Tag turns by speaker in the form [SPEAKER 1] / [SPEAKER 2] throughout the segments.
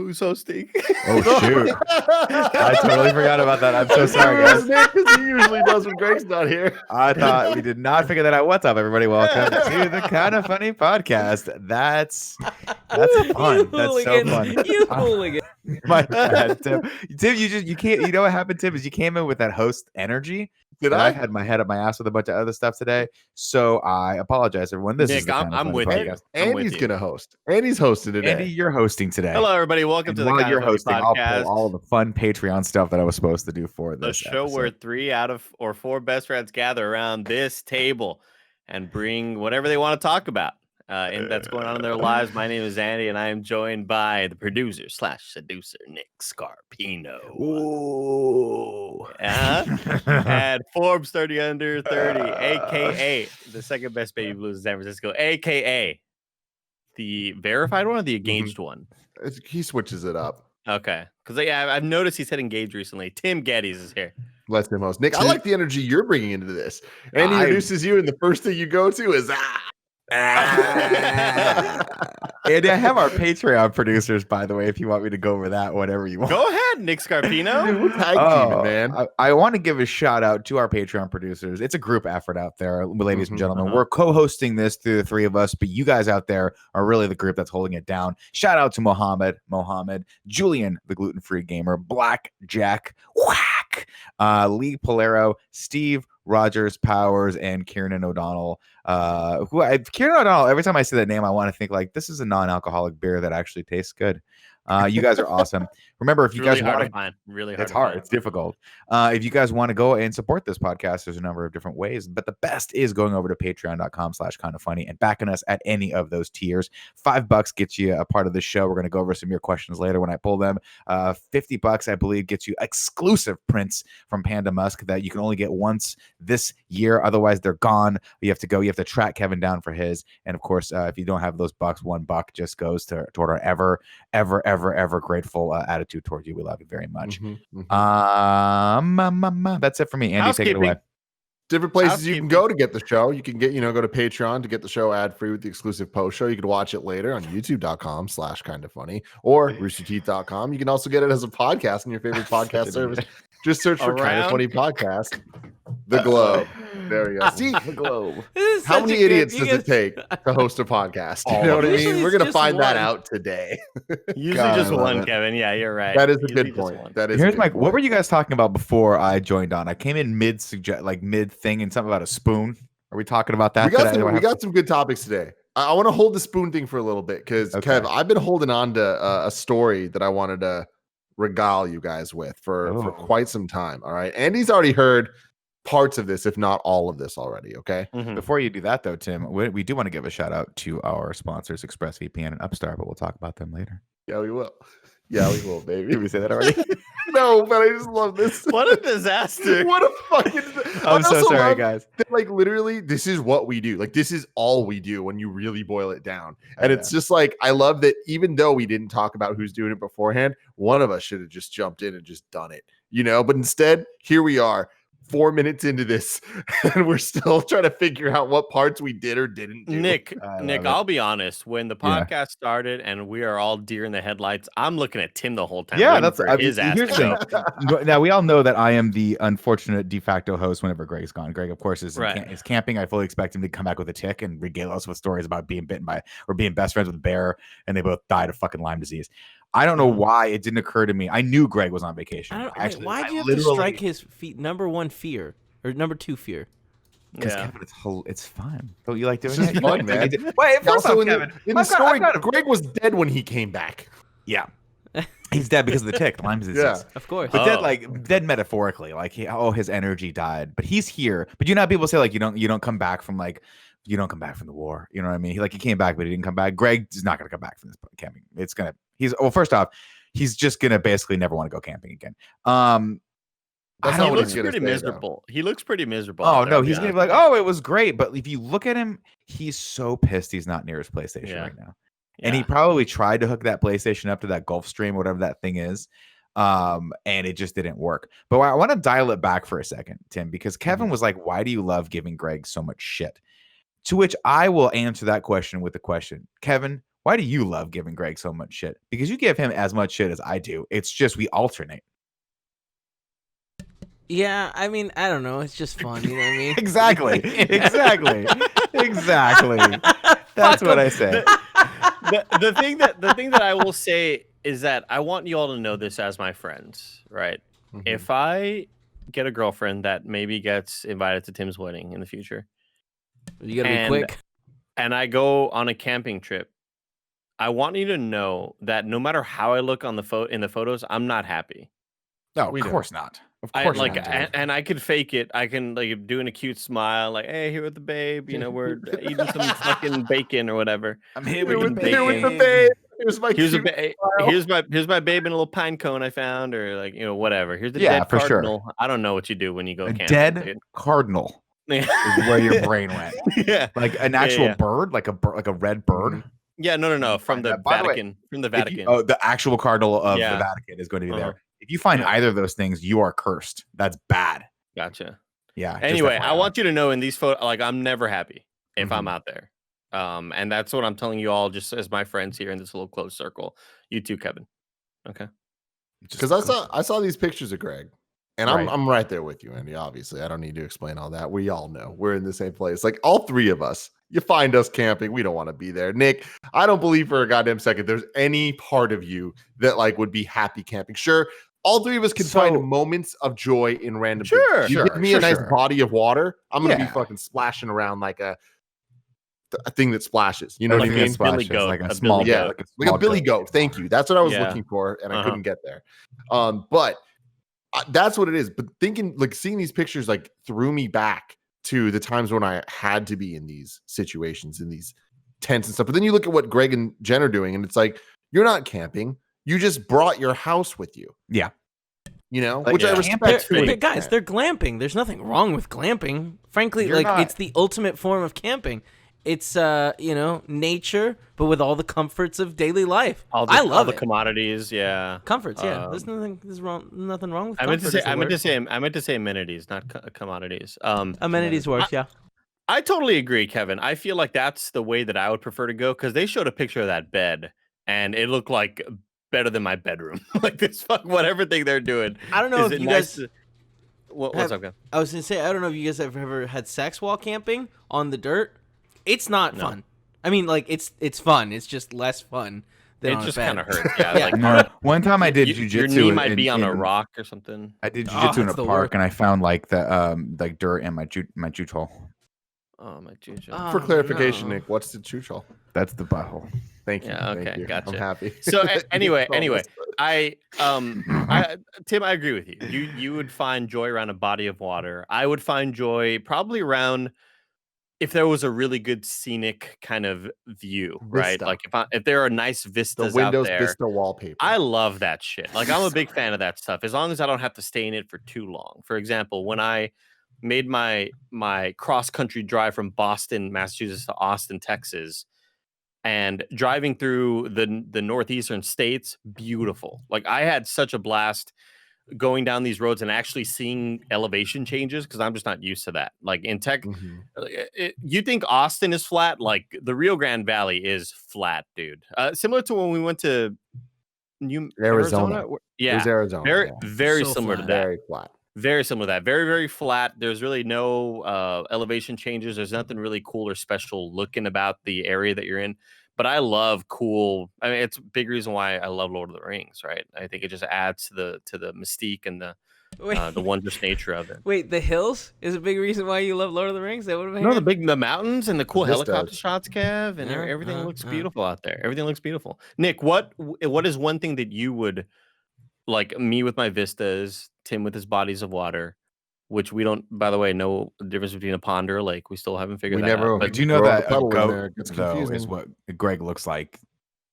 [SPEAKER 1] Who's hosting?
[SPEAKER 2] Oh shoot! I totally forgot about that. I'm so sorry, guys.
[SPEAKER 3] Nick, because he usually does when Greg's not here.
[SPEAKER 2] I thought we did not figure that out. What's up, everybody? Welcome to the Kind of Funny podcast. That's fun. That's so fun.
[SPEAKER 4] You hooligan.
[SPEAKER 2] My bad, Tim. Tim, you can't. You know what happened, Tim? Is you came in with that host energy.
[SPEAKER 3] Did
[SPEAKER 2] I?
[SPEAKER 3] I?
[SPEAKER 2] I've had my head up my ass with a bunch of other stuff today, so I apologize, everyone. This is
[SPEAKER 1] Nick, I'm with you.
[SPEAKER 3] Andy's gonna host. Andy's hosting today.
[SPEAKER 2] Andy, you're hosting today.
[SPEAKER 1] Hello, everybody. Welcome to the
[SPEAKER 2] while
[SPEAKER 1] Kind
[SPEAKER 2] you're
[SPEAKER 1] of Funny
[SPEAKER 2] hosting, I'll
[SPEAKER 1] podcast.
[SPEAKER 2] pull all the fun Patreon stuff that I was supposed to do for
[SPEAKER 1] The
[SPEAKER 2] this
[SPEAKER 1] show
[SPEAKER 2] episode.
[SPEAKER 1] where 3 out of 4 best friends gather around this table and bring whatever they want to talk about. And that's going on in their lives. My name is Andy, and I am joined by the producer / seducer, Nick Scarpino.
[SPEAKER 2] Ooh.
[SPEAKER 1] And Forbes 30 under 30, aka the second best baby blues in San Francisco, aka the verified one or the engaged one.
[SPEAKER 3] He switches it up.
[SPEAKER 1] Okay, because I've noticed he's had engaged recently. Tim Gettys is here.
[SPEAKER 3] Lets him host. Nick, I like the energy you're bringing into this. And he introduces you, and the first thing you go to is
[SPEAKER 2] And I have our Patreon producers, by the way, if you want me to go over that, whatever you want.
[SPEAKER 1] Go ahead, Nick Scarpino.
[SPEAKER 3] Dude, we're tag teaming, man.
[SPEAKER 2] I want to give a shout out to our Patreon producers. It's a group effort out there, ladies and gentlemen.
[SPEAKER 1] Uh-huh.
[SPEAKER 2] We're co-hosting this through the three of us, but you guys out there are really the group that's holding it down. Shout out to Mohammed, Julian, the gluten-free gamer, Black Jack, Whack, Lee Polero, Steve, Rogers Powers, and Kieran O'Donnell. Kieran O'Donnell, every time I say that name, I want to think like this is a non-alcoholic beer that actually tastes good. You guys are awesome. Remember, if you
[SPEAKER 1] Really
[SPEAKER 2] guys
[SPEAKER 1] hard
[SPEAKER 2] want
[SPEAKER 1] to find. Really hard.
[SPEAKER 2] it's hard. It's difficult. If you guys want to go and support this podcast, there's a number of different ways, but the best is going over to patreon.com/kindoffunny and backing us at any of those tiers. $5 gets you a part of the show. We're going to go over some of your questions later when I pull them. $50, I believe, gets you exclusive prints from Panda Musk that you can only get once this year. Otherwise, they're gone. You have to track Kevin down for his. And of course, if you don't have those bucks, $1 just goes toward our ever grateful attitude towards you. We love you very much. That's it for me. Andy, take it away.
[SPEAKER 3] Different places you can go to get the show. You can go to Patreon to get the show ad free with the exclusive post show. You can watch it later on youtube.com/kindoffunny or roosterteeth.com. You can also get it as a podcast in your favorite podcast service. Just search for Kind of Funny Podcast. The Globe. There we go. See,
[SPEAKER 2] The Globe.
[SPEAKER 3] how many idiots does it take to host a podcast? You know what I mean? We're going to find that out today.
[SPEAKER 1] Usually
[SPEAKER 3] God,
[SPEAKER 1] just
[SPEAKER 3] I love
[SPEAKER 1] one,
[SPEAKER 3] it.
[SPEAKER 1] Kevin. Yeah, you're right.
[SPEAKER 3] That is a
[SPEAKER 1] Usually
[SPEAKER 3] good
[SPEAKER 1] just
[SPEAKER 3] point.
[SPEAKER 1] one.
[SPEAKER 3] That is.
[SPEAKER 2] Here's what were you guys talking about before I joined on? I came in mid thing and something about a spoon. Are we talking about that?
[SPEAKER 3] We got some good topics today. I want to hold the spoon thing for a little bit because Kev, I've been holding on to a story that I wanted to regale you guys with for quite some time. All right. Andy's already heard parts of this, if not all of this already. Okay.
[SPEAKER 2] Before you do that, though, Tim, we do want to give a shout out to our sponsors, ExpressVPN and Upstart, but we'll talk about them later.
[SPEAKER 3] Yeah, we will. Yeah, we will, baby.
[SPEAKER 2] Did we say that already?
[SPEAKER 3] No, but I just love this.
[SPEAKER 1] What a disaster.
[SPEAKER 3] What a fucking.
[SPEAKER 2] I'm so sorry, guys.
[SPEAKER 3] That, like, literally, this is what we do. Like, this is all we do when you really boil it down. And it's just like, I love that even though we didn't talk about who's doing it beforehand, one of us should have just jumped in and just done it, But instead, here we are. 4 minutes into this, and we're still trying to figure out what parts we did or didn't do.
[SPEAKER 1] Nick, I'll be honest. When the podcast started and we are all deer in the headlights, I'm looking at Tim the whole time.
[SPEAKER 2] Yeah, that's
[SPEAKER 1] his ass.
[SPEAKER 2] Here's the thing. Now we all know that I am the unfortunate de facto host whenever Greg's gone. Greg, of course, is camping. I fully expect him to come back with a tick and regale us with stories about being bitten by or being best friends with a bear, and they both died of fucking Lyme disease. I don't know why it didn't occur to me. I knew Greg was on vacation.
[SPEAKER 4] Why do you have to strike his number one fear or number two fear?
[SPEAKER 2] Because Kevin, it's fun. Don't you like doing it?
[SPEAKER 3] Fun, man.
[SPEAKER 2] Wait, first
[SPEAKER 3] also,
[SPEAKER 2] off, Kevin,
[SPEAKER 3] in the story, Greg was dead when he came back.
[SPEAKER 2] Yeah. He's dead because of the tick, Lyme disease.
[SPEAKER 3] Yeah,
[SPEAKER 4] of course.
[SPEAKER 2] But dead metaphorically, like his energy died. But he's here. But you know how people say like you don't come back from the war. You know what I mean? He came back, but he didn't come back. Greg is not gonna come back from this camping. First off, he's just gonna basically never want to go camping again.
[SPEAKER 1] He looks pretty miserable. He looks pretty miserable.
[SPEAKER 2] Oh no, he's gonna be like, oh, it was great. But if you look at him, he's so pissed he's not near his PlayStation right now. And he probably tried to hook that PlayStation up to that Gulfstream, whatever that thing is. And it just didn't work. But I want to dial it back for a second, Tim, because Kevin was like, why do you love giving Greg so much shit? To which I will answer that question with the question, Kevin, Why do you love giving Greg so much shit? Because you give him as much shit as I do. It's just we alternate.
[SPEAKER 4] Yeah, I mean, I don't know. It's just fun. You know what I mean?
[SPEAKER 2] Exactly. That's what I say.
[SPEAKER 1] The thing that I will say is that I want you all to know this as my friends, right?
[SPEAKER 3] Mhm.
[SPEAKER 1] If I get a girlfriend that maybe gets invited to Tim's wedding in the future,
[SPEAKER 4] You gotta be quick.
[SPEAKER 1] and I go on a camping trip, I want you to know that no matter how I look on the in the photos, I'm not happy.
[SPEAKER 2] No,
[SPEAKER 3] We
[SPEAKER 2] of
[SPEAKER 3] don't.
[SPEAKER 2] course not. Of
[SPEAKER 1] I
[SPEAKER 2] course
[SPEAKER 1] like,
[SPEAKER 2] not.
[SPEAKER 1] and I could fake it. I can like doing a cute smile, like, "Hey, here with the babe." You know, we're eating some fucking bacon or whatever.
[SPEAKER 2] I'm here
[SPEAKER 3] Here
[SPEAKER 2] with
[SPEAKER 3] with,
[SPEAKER 2] the
[SPEAKER 3] here with the
[SPEAKER 2] bacon.
[SPEAKER 3] babe. Here's my
[SPEAKER 1] Here's
[SPEAKER 3] cute smile.
[SPEAKER 1] here's my babe in a little pine cone I found, or like whatever. Here's the
[SPEAKER 2] Yeah,
[SPEAKER 1] dead
[SPEAKER 2] for sure.
[SPEAKER 1] cardinal. I don't know what you do when you go
[SPEAKER 2] A
[SPEAKER 1] camping.
[SPEAKER 2] dead cardinal
[SPEAKER 1] dude.
[SPEAKER 2] is where your brain went.
[SPEAKER 1] Yeah,
[SPEAKER 2] Like an actual bird, like a red bird.
[SPEAKER 1] yeah. No. From
[SPEAKER 2] Find
[SPEAKER 1] the
[SPEAKER 2] that. By the way,
[SPEAKER 1] Vatican. From the Vatican.
[SPEAKER 2] The actual cardinal of
[SPEAKER 1] Yeah.
[SPEAKER 2] the Vatican is going to be
[SPEAKER 1] Uh-huh.
[SPEAKER 2] there. If you find
[SPEAKER 1] Yeah.
[SPEAKER 2] either of those things, you are cursed. That's bad.
[SPEAKER 1] Gotcha.
[SPEAKER 2] Yeah. just
[SPEAKER 1] Anyway, I
[SPEAKER 2] FYI.
[SPEAKER 1] want you to know in these photos, like I'm never happy if I'm
[SPEAKER 2] Mhm.
[SPEAKER 1] out there. And that's what I'm telling you all, just as my friends here in this little close circle. You too, Kevin. Okay.
[SPEAKER 3] Because I saw these pictures of Greg, and
[SPEAKER 2] Right.
[SPEAKER 3] I'm right there with you, Andy. Obviously, I don't need to explain all that. We all know we're in the same place. Like all three of us, you find us camping, we don't want to be there. Nick, I don't believe for a goddamn second there's any part of you that like would be happy camping. Sure, all three of us can find moments of joy in random things. You give me a nice body of water, I'm gonna be fucking splashing around like a thing that splashes. You know what I mean?
[SPEAKER 1] Billy Goat,
[SPEAKER 2] like a
[SPEAKER 1] a
[SPEAKER 2] small,
[SPEAKER 1] Billy
[SPEAKER 2] yeah,
[SPEAKER 1] Goat.
[SPEAKER 3] Like a Billy Goat. Thank you. That's what I was
[SPEAKER 1] Yeah.
[SPEAKER 3] looking for, and I couldn't get there. But that's what it is. But thinking, like, seeing these pictures, like, threw me back to the times when I had to be in these situations, in these tents and stuff. But then you look at what Greg and Jen are doing, and it's like, you're not camping. You just brought your house with you.
[SPEAKER 2] Yeah.
[SPEAKER 3] You know,
[SPEAKER 1] Like,
[SPEAKER 3] which I respect.
[SPEAKER 4] Guys, they're glamping. There's nothing wrong with glamping. Frankly, it's the ultimate form of camping. It's nature, but with all the comforts of daily life. I love
[SPEAKER 1] all the
[SPEAKER 4] it.
[SPEAKER 1] commodities, yeah.
[SPEAKER 4] Comforts, yeah. There's nothing wrong with
[SPEAKER 1] I meant
[SPEAKER 4] comforts.
[SPEAKER 1] to say amenities, not commodities.
[SPEAKER 4] Amenities works, yeah.
[SPEAKER 1] I totally agree, Kevin. I feel like that's the way that I would prefer to go, because they showed a picture of that bed and it looked like better than my bedroom. Like this whatever thing they're doing.
[SPEAKER 4] I don't know if you guys
[SPEAKER 1] what's up, Kevin?
[SPEAKER 4] I was gonna say, I don't know if you guys have ever had sex while camping on the dirt. It's not fun. I mean, like it's fun. It's just less fun than
[SPEAKER 1] It just
[SPEAKER 4] kind of
[SPEAKER 1] hurts. Yeah.
[SPEAKER 4] Yeah.
[SPEAKER 1] Like,
[SPEAKER 2] No, one time I did jujitsu.
[SPEAKER 1] your knee might be on a rock or something.
[SPEAKER 2] I did jujitsu in a
[SPEAKER 4] that's the
[SPEAKER 2] park,
[SPEAKER 4] worst.
[SPEAKER 2] and I found like the like dirt in my jute hole.
[SPEAKER 1] Oh my juju.
[SPEAKER 3] For clarification, Nick, what's the chooch hole?
[SPEAKER 2] That's the butthole.
[SPEAKER 3] Thank you.
[SPEAKER 1] Yeah,
[SPEAKER 3] Thank
[SPEAKER 1] okay,
[SPEAKER 3] you.
[SPEAKER 1] gotcha.
[SPEAKER 3] I'm happy.
[SPEAKER 1] So anyway, I Tim, I agree with you. You would find joy around a body of water. I would find joy probably around if there was a really good scenic kind of view, right?
[SPEAKER 3] Vista.
[SPEAKER 1] Like if there are nice vistas
[SPEAKER 3] The Windows
[SPEAKER 1] out there.
[SPEAKER 3] Vista wallpaper.
[SPEAKER 1] I love that shit. Like I'm a big fan of that stuff, as long as I don't have to stay in it for too long. For example, when I made my cross country drive from Boston, Massachusetts to Austin, Texas, and driving through the northeastern states, beautiful. Like I had such a blast going down these roads and actually seeing elevation changes, because I'm just not used to that. Like in tech, you think Austin is flat? Like the Rio Grande Valley is flat, dude. Similar to when we went to Arizona. Yeah,
[SPEAKER 3] It was Arizona.
[SPEAKER 1] very
[SPEAKER 4] So
[SPEAKER 1] similar
[SPEAKER 4] flat.
[SPEAKER 1] to that.
[SPEAKER 3] Very flat.
[SPEAKER 1] Very similar to that. Very, very flat. There's really no elevation changes. There's nothing really cool or special looking about the area that you're in. But I love cool. I mean, it's a big reason why I love Lord of the Rings, right? I think it just adds to the mystique and the wondrous nature of it.
[SPEAKER 4] Wait, the hills is a big reason why you love Lord of the Rings? That would have
[SPEAKER 1] No, the mountains and the cool
[SPEAKER 3] vistas.
[SPEAKER 1] helicopter shots, Kev, and
[SPEAKER 4] Yeah,
[SPEAKER 1] everything looks
[SPEAKER 4] yeah.
[SPEAKER 1] beautiful out there. Everything looks beautiful. Nick, what is one thing that you would like? Me with my vistas, Tim with his bodies of water, which we don't, by the way, know the difference between a pond or a lake. We still haven't figured
[SPEAKER 3] We
[SPEAKER 1] that
[SPEAKER 3] never-
[SPEAKER 1] out.
[SPEAKER 2] But
[SPEAKER 1] But
[SPEAKER 2] do you know
[SPEAKER 3] throw
[SPEAKER 2] that
[SPEAKER 3] the
[SPEAKER 2] a
[SPEAKER 3] puddle in
[SPEAKER 2] goat,
[SPEAKER 3] there, it gets
[SPEAKER 2] though, is
[SPEAKER 3] confusing.
[SPEAKER 2] what Greg looks like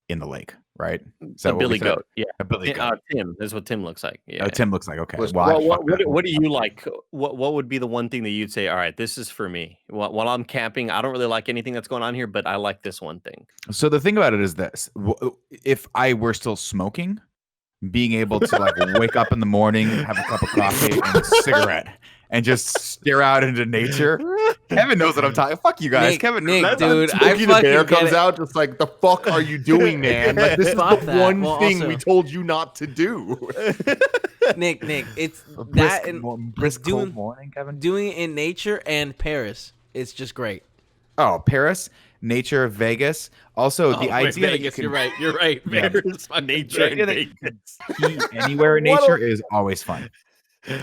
[SPEAKER 2] in the lake, right? Is
[SPEAKER 1] a
[SPEAKER 2] that what we
[SPEAKER 1] Billy
[SPEAKER 2] said?
[SPEAKER 1] Goat, yeah.
[SPEAKER 2] A Billy goat.
[SPEAKER 1] Tim, that's what Tim looks like. Yeah.
[SPEAKER 2] Oh, Tim looks like, okay.
[SPEAKER 3] Listen,
[SPEAKER 2] Well, I
[SPEAKER 1] What,
[SPEAKER 2] fucked that
[SPEAKER 1] what do
[SPEAKER 2] one
[SPEAKER 1] you like? What would be the one thing that you'd say? All right, this is for me. While I'm camping, I don't really like anything that's going on here, but I like this one thing.
[SPEAKER 2] So the thing about it is this: if I were still smoking, being able to like wake up in the morning, have a cup of coffee and a cigarette, and just stare out into nature Kevin knows what I'm talking. Fuck you guys.
[SPEAKER 4] Nick,
[SPEAKER 2] Kevin,
[SPEAKER 4] Nick, dude, I
[SPEAKER 3] Smokey the Bear
[SPEAKER 4] fucking get
[SPEAKER 3] comes
[SPEAKER 4] it.
[SPEAKER 3] out just like, the fuck are you doing, man? Like, this is
[SPEAKER 4] Fuck
[SPEAKER 3] the
[SPEAKER 4] that.
[SPEAKER 3] one
[SPEAKER 4] Well,
[SPEAKER 3] thing
[SPEAKER 4] also-
[SPEAKER 3] we told you not to do.
[SPEAKER 4] Nick, it's
[SPEAKER 2] brisk,
[SPEAKER 4] that and
[SPEAKER 2] brisk
[SPEAKER 4] doing-
[SPEAKER 2] cold morning, Kevin.
[SPEAKER 4] doing it in nature and Paris. It's just great.
[SPEAKER 2] Oh, Paris, nature, Vegas. Also, the idea that you can
[SPEAKER 1] You're right.
[SPEAKER 2] Yeah.
[SPEAKER 1] Paris on nature
[SPEAKER 2] idea
[SPEAKER 1] and
[SPEAKER 2] that you
[SPEAKER 1] Vegas.
[SPEAKER 2] pee anywhere in
[SPEAKER 3] What
[SPEAKER 2] nature is always fun.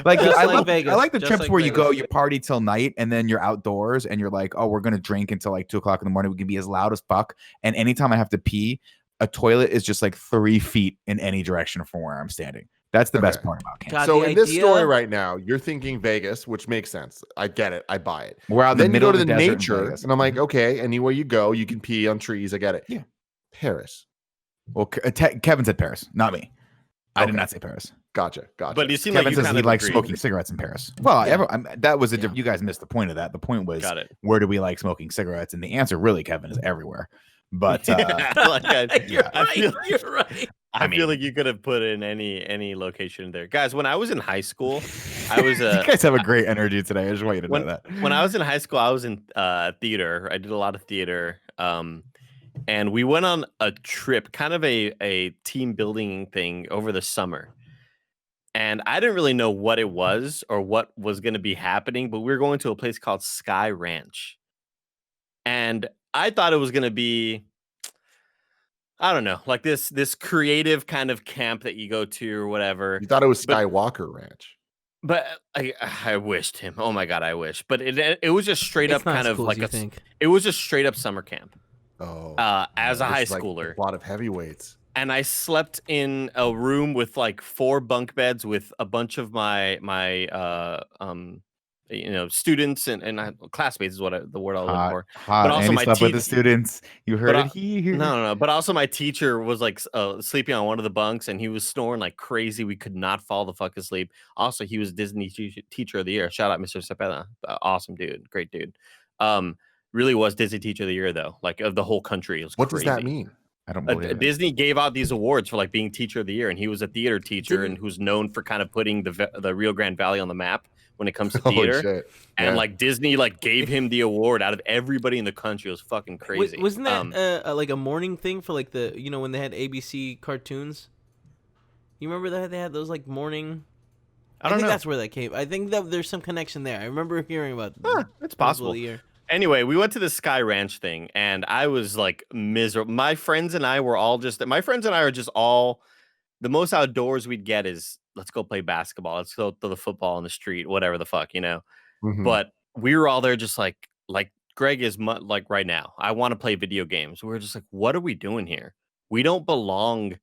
[SPEAKER 2] Like
[SPEAKER 4] Just
[SPEAKER 2] I
[SPEAKER 4] like
[SPEAKER 2] love
[SPEAKER 4] Vegas.
[SPEAKER 2] I like the
[SPEAKER 4] Just
[SPEAKER 2] trips
[SPEAKER 4] like
[SPEAKER 2] where you go,
[SPEAKER 4] Vegas.
[SPEAKER 2] you party till night, and then you're outdoors, and you're like, oh, we're gonna drink until like 2:00 in the morning. We can be as loud as fuck. And anytime I have to pee, a toilet is just like 3 feet in any direction from where I'm standing. That's the best
[SPEAKER 3] Okay.
[SPEAKER 2] part about camping.
[SPEAKER 4] God,
[SPEAKER 3] So
[SPEAKER 4] the
[SPEAKER 3] in this
[SPEAKER 4] idea-
[SPEAKER 3] story right now, you're thinking Vegas, which makes sense. I get it. I buy it.
[SPEAKER 2] We're out in
[SPEAKER 3] Then
[SPEAKER 2] the
[SPEAKER 3] you
[SPEAKER 2] middle
[SPEAKER 3] go to
[SPEAKER 2] of
[SPEAKER 3] the
[SPEAKER 2] the desert in
[SPEAKER 3] nature,
[SPEAKER 2] Vegas.
[SPEAKER 3] and I'm like, okay, anywhere you go, you can pee on trees. I get it.
[SPEAKER 2] Yeah.
[SPEAKER 3] Paris.
[SPEAKER 2] Well, Kevin said Paris, not me. I did
[SPEAKER 3] Okay.
[SPEAKER 2] not say Paris.
[SPEAKER 3] Gotcha.
[SPEAKER 1] But you seem
[SPEAKER 2] Kevin
[SPEAKER 1] like you
[SPEAKER 2] says
[SPEAKER 1] kind
[SPEAKER 2] he
[SPEAKER 1] of
[SPEAKER 2] likes
[SPEAKER 1] agreed.
[SPEAKER 2] smoking cigarettes in Paris. Well,
[SPEAKER 4] Yeah.
[SPEAKER 2] that was a
[SPEAKER 4] Yeah.
[SPEAKER 2] you guys missed the point of that. The point was,
[SPEAKER 1] Got it.
[SPEAKER 2] where do we like smoking cigarettes? And the answer, really, Kevin, is everywhere. But
[SPEAKER 1] Like
[SPEAKER 4] You're
[SPEAKER 2] yeah.
[SPEAKER 1] I
[SPEAKER 4] right.
[SPEAKER 1] feel-
[SPEAKER 4] You're right.
[SPEAKER 1] I feel like you could have put in any location there, guys. When I was in high school, I was
[SPEAKER 2] you guys have a great energy today. I just want you to know that.
[SPEAKER 1] when I was in high school, I was in theater. I did a lot of theater, and we went on a trip, kind of a team building thing over the summer. And I didn't really know what it was or what was going to be happening, but we were going to a place called Sky Ranch, and I thought it was going to be, I don't know, like this creative kind of camp that you go to or whatever.
[SPEAKER 3] You thought it was
[SPEAKER 1] But-
[SPEAKER 3] Skywalker Ranch.
[SPEAKER 1] But I wished him. Oh my god, I wish. But it was just straight
[SPEAKER 4] It's
[SPEAKER 1] up
[SPEAKER 4] not
[SPEAKER 1] kind
[SPEAKER 4] as
[SPEAKER 1] of
[SPEAKER 4] cool
[SPEAKER 1] like
[SPEAKER 4] as you think.
[SPEAKER 1] it was just straight up summer camp.
[SPEAKER 3] Oh.
[SPEAKER 1] As a
[SPEAKER 3] This
[SPEAKER 1] high
[SPEAKER 3] is like
[SPEAKER 1] schooler,
[SPEAKER 3] a lot of heavyweights.
[SPEAKER 1] and I slept in a room with like 4 bunk beds with a bunch of my students and classmates is what the word I was looking for.
[SPEAKER 2] Hot.
[SPEAKER 1] But also
[SPEAKER 2] and he
[SPEAKER 1] my
[SPEAKER 2] slept with the
[SPEAKER 1] teeth-
[SPEAKER 2] students. You heard
[SPEAKER 1] But
[SPEAKER 2] it here.
[SPEAKER 1] No. But also my teacher was like sleeping on one of the bunks, and he was snoring like crazy. We could not fall the fuck asleep. Also, he was Disney Teacher of the Year. Shout out, Mr. Cepeda. Awesome dude, great dude. Really was Disney Teacher of the Year though, like of the whole country. It was
[SPEAKER 3] What
[SPEAKER 1] crazy.
[SPEAKER 3] does that mean?
[SPEAKER 2] I don't believe it.
[SPEAKER 1] Disney gave out these awards for like being Teacher of the Year, and he was a theater teacher and who's known for kind of putting the Rio Grande Valley on the map when it comes to
[SPEAKER 3] Holy
[SPEAKER 1] theater.
[SPEAKER 3] shit.
[SPEAKER 1] And
[SPEAKER 3] Yeah.
[SPEAKER 1] like Disney like gave him the award out of everybody in the country. It was fucking crazy.
[SPEAKER 4] Wasn't that like a morning thing for like the when they had ABC cartoons? You remember that they had those like morning?
[SPEAKER 1] I don't
[SPEAKER 4] think
[SPEAKER 1] know.
[SPEAKER 4] that's where that came. I think that there's some connection there. I remember hearing about.
[SPEAKER 1] It's possible. Anyway, we went to the Sky Ranch thing, and I was like miserable. My friends and I are just all the most outdoors we'd get is let's go play basketball, let's go to the football on the street, whatever the fuck,
[SPEAKER 3] Mhm.
[SPEAKER 1] But we were all there just like Greg is like right now. I want to play video games. We were just like, what are we doing here? We don't belong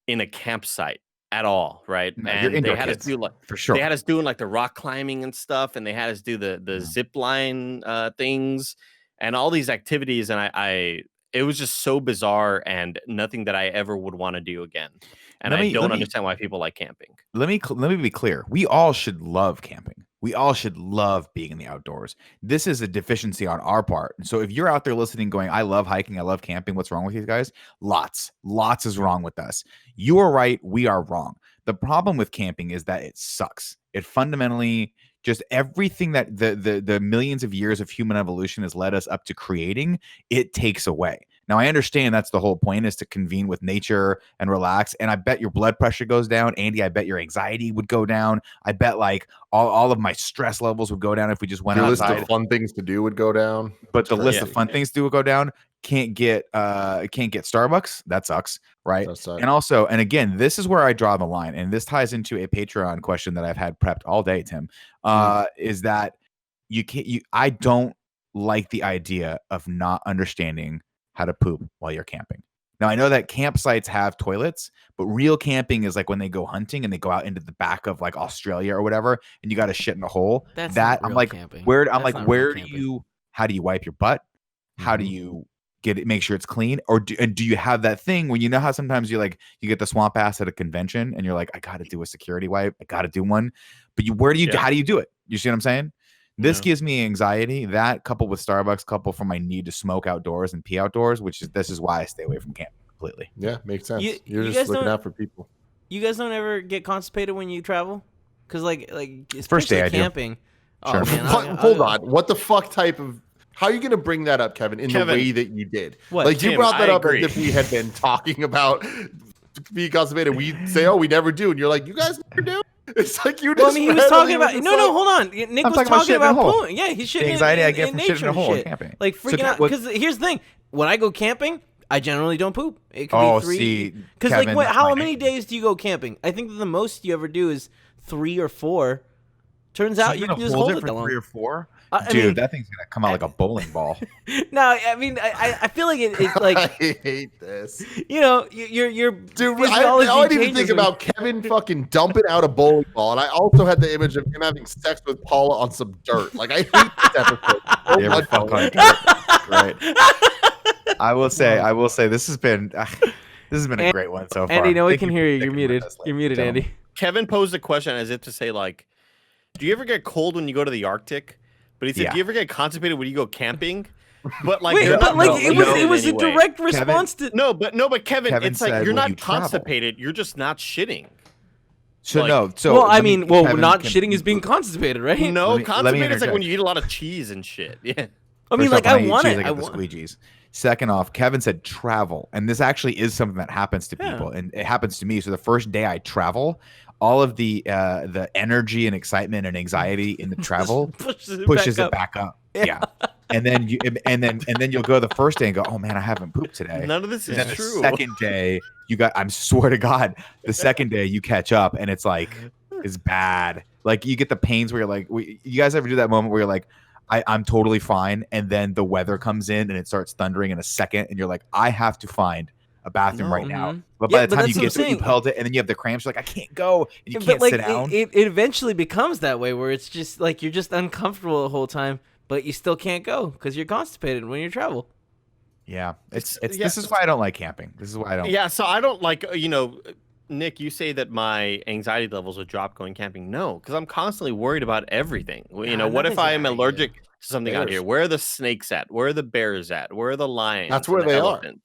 [SPEAKER 1] in a campsite at all, right?
[SPEAKER 2] No, you're
[SPEAKER 1] and they
[SPEAKER 2] indoor
[SPEAKER 1] had us
[SPEAKER 2] kids,
[SPEAKER 1] do like
[SPEAKER 2] for sure.
[SPEAKER 1] they had us doing like the rock climbing and stuff, and they had us do the zip line things and all these activities, and I it was just so bizarre and nothing that I ever would want to do again. And I don't understand why people like camping.
[SPEAKER 2] Let me be clear. We all should love camping. We all should love being in the outdoors. This is a deficiency on our part. So if you're out there listening going, I love hiking, I love camping, what's wrong with you guys? Lots is wrong with us. You are right, we are wrong. The problem with camping is that it sucks. It fundamentally just everything that the millions of years of human evolution has led us up to creating, it takes away. Now, I understand that's the whole point, is to convene with nature and relax. And I bet your blood pressure goes down. Andy, I bet your anxiety would go down. I bet like all of my stress levels would go down if we just went
[SPEAKER 3] Your list
[SPEAKER 2] outside.
[SPEAKER 3] of fun things to do would go down.
[SPEAKER 2] But the list of
[SPEAKER 3] crazy.
[SPEAKER 2] fun things to go down. Can't get Starbucks. That sucks, right?
[SPEAKER 3] That sucks.
[SPEAKER 2] And also, and again, this is where I draw the line, and this ties into a Patreon question that I've had prepped all day, Tim. Is that I don't like the idea of not understanding how to poop while you're camping. Now, I know that campsites have toilets, but real camping is like when they go hunting and they go out into the back of like Australia or whatever, and you got to shit in a hole.
[SPEAKER 4] That's
[SPEAKER 2] that
[SPEAKER 4] not
[SPEAKER 2] I'm
[SPEAKER 4] real
[SPEAKER 2] like,
[SPEAKER 4] camping.
[SPEAKER 2] where
[SPEAKER 4] That's not real camping.
[SPEAKER 2] how do you wipe your butt? How do you make sure it's clean? Or do you have that thing when you know how sometimes you get the swamp ass at a convention and you're like, I got to do a security wipe. I got to do one. But how do you do it? You see what I'm saying? This gives me anxiety. That coupled with Starbucks, coupled from my need to smoke outdoors and pee outdoors, this is why I stay away from camping completely.
[SPEAKER 3] Yeah, makes sense.
[SPEAKER 4] You
[SPEAKER 3] You're
[SPEAKER 4] guys
[SPEAKER 3] just looking
[SPEAKER 4] don't-
[SPEAKER 3] out for people.
[SPEAKER 4] You guys don't ever get constipated when you travel? Because like
[SPEAKER 2] First day
[SPEAKER 4] especially
[SPEAKER 2] I do.
[SPEAKER 4] camping.
[SPEAKER 2] Sure.
[SPEAKER 4] man,
[SPEAKER 3] Hold on. What the fuck type of? How are you going to bring that up, Kevin, in the way that you did?
[SPEAKER 4] What?
[SPEAKER 3] Like
[SPEAKER 1] Tim,
[SPEAKER 3] you brought that
[SPEAKER 1] I
[SPEAKER 3] up
[SPEAKER 1] agree.
[SPEAKER 3] as if we had been talking about being constipated. We say, "Oh, we never do," and you're like, "You guys never do." It's like you just.
[SPEAKER 4] Well, I mean, he was talking about. No, hold on. Nick
[SPEAKER 2] I'm
[SPEAKER 4] was
[SPEAKER 2] talking about
[SPEAKER 4] talking
[SPEAKER 2] shitting in a
[SPEAKER 4] about
[SPEAKER 2] hole.
[SPEAKER 4] pooing. Yeah, he's shitting.
[SPEAKER 2] The anxiety
[SPEAKER 4] in,
[SPEAKER 2] I get
[SPEAKER 4] in
[SPEAKER 2] from
[SPEAKER 4] nature
[SPEAKER 2] shitting in a
[SPEAKER 4] and
[SPEAKER 2] hole
[SPEAKER 4] shit.
[SPEAKER 2] and camping.
[SPEAKER 4] Like freaking out. Because here's the thing: when I go camping, I generally don't poop. It could be 3.
[SPEAKER 2] See,
[SPEAKER 4] because like,
[SPEAKER 2] Kevin,
[SPEAKER 4] what,
[SPEAKER 2] that's
[SPEAKER 4] how
[SPEAKER 2] my
[SPEAKER 4] many
[SPEAKER 2] name.
[SPEAKER 4] days do you go camping? I think that the most you ever do is 3 or 4. Turns out you can just hold it
[SPEAKER 2] for
[SPEAKER 4] that long.
[SPEAKER 2] 3 or 4.
[SPEAKER 4] I
[SPEAKER 2] Dude,
[SPEAKER 4] mean-
[SPEAKER 2] that thing's gonna come out like a bowling ball.
[SPEAKER 4] No, I mean, I feel like it's like
[SPEAKER 3] I hate this,
[SPEAKER 4] your
[SPEAKER 3] dude.
[SPEAKER 4] physiology
[SPEAKER 3] I didn't even
[SPEAKER 4] changes
[SPEAKER 3] think
[SPEAKER 4] when-
[SPEAKER 3] about Kevin fucking dumping out a bowling ball, and I also had the image of him having sex with Paula on some dirt. Like I hate this episode. So
[SPEAKER 2] You ever
[SPEAKER 3] much.
[SPEAKER 2] fuck on dirt? Great. I will say, this has been a great one so far.
[SPEAKER 4] Andy, no, we
[SPEAKER 2] Thank
[SPEAKER 4] can
[SPEAKER 2] for
[SPEAKER 4] hear you.
[SPEAKER 2] sticking
[SPEAKER 4] You're
[SPEAKER 2] with
[SPEAKER 4] muted.
[SPEAKER 2] us,
[SPEAKER 4] You're
[SPEAKER 2] ladies
[SPEAKER 4] muted,
[SPEAKER 2] and gentlemen.
[SPEAKER 4] Andy.
[SPEAKER 1] Kevin posed a question as if to say, like, do you ever get cold when you go to the Arctic? But he said,
[SPEAKER 2] Yeah.
[SPEAKER 1] do you ever get constipated when you go camping? But like,
[SPEAKER 4] Wait,
[SPEAKER 1] you're
[SPEAKER 4] but
[SPEAKER 1] not
[SPEAKER 4] like it was a
[SPEAKER 1] anyway.
[SPEAKER 4] direct response to.
[SPEAKER 1] No, but Kevin,
[SPEAKER 2] Kevin
[SPEAKER 1] it's like
[SPEAKER 2] said,
[SPEAKER 1] you're
[SPEAKER 2] "Will
[SPEAKER 1] not
[SPEAKER 2] you travel?"
[SPEAKER 1] constipated. You're just not shitting.
[SPEAKER 2] So
[SPEAKER 1] Like-
[SPEAKER 2] no, so
[SPEAKER 4] Well, I
[SPEAKER 2] let me-
[SPEAKER 4] mean, well,
[SPEAKER 2] Kevin
[SPEAKER 4] not
[SPEAKER 2] can-
[SPEAKER 4] shitting is being constipated, right?
[SPEAKER 1] No,
[SPEAKER 2] Let me
[SPEAKER 1] constipated is like when
[SPEAKER 2] interject.
[SPEAKER 1] you eat a lot of cheese and shit. Yeah.
[SPEAKER 4] I mean,
[SPEAKER 2] First
[SPEAKER 4] like
[SPEAKER 2] off,
[SPEAKER 4] I
[SPEAKER 2] when
[SPEAKER 4] want
[SPEAKER 2] eat
[SPEAKER 4] it.
[SPEAKER 2] cheese, I
[SPEAKER 4] I
[SPEAKER 2] get the
[SPEAKER 4] want.
[SPEAKER 2] squeegees. Second off, Kevin said travel, and this actually is something that happens to
[SPEAKER 4] Yeah.
[SPEAKER 2] people, and it happens to me. So the first day I travel, all of the energy and excitement and anxiety in the travel pushes it back up. Yeah. And then and then you'll go the first day and go, oh man, I haven't pooped today.
[SPEAKER 1] None of this
[SPEAKER 2] And
[SPEAKER 1] is
[SPEAKER 2] then the
[SPEAKER 1] true.
[SPEAKER 2] second day, I'm swear to God, the second day you catch up and it's like, it's bad. Like you get the pains where you're like, you guys ever do that moment where you're like, I'm totally fine. And then the weather comes in and it starts thundering in a second. And you're like, I have to find a bathroom right now. But by the time you get to it, you've held it and then you have the cramps. You're like, I can't go. And you can't
[SPEAKER 4] like,
[SPEAKER 2] sit down.
[SPEAKER 4] It eventually becomes that way where it's just like you're just uncomfortable the whole time, but you still can't go because you're constipated when you travel.
[SPEAKER 2] Yeah. It's
[SPEAKER 1] yeah.
[SPEAKER 2] This is why I don't like camping. This is why I don't.
[SPEAKER 1] Yeah, so I don't like, Nick, you say that my anxiety levels would drop going camping. No, because I'm constantly worried about everything. What if I am allergic to something out here? Where are the snakes at? Where are the bears at? Where are the lions?
[SPEAKER 3] That's where
[SPEAKER 1] and the
[SPEAKER 3] they
[SPEAKER 1] elephants?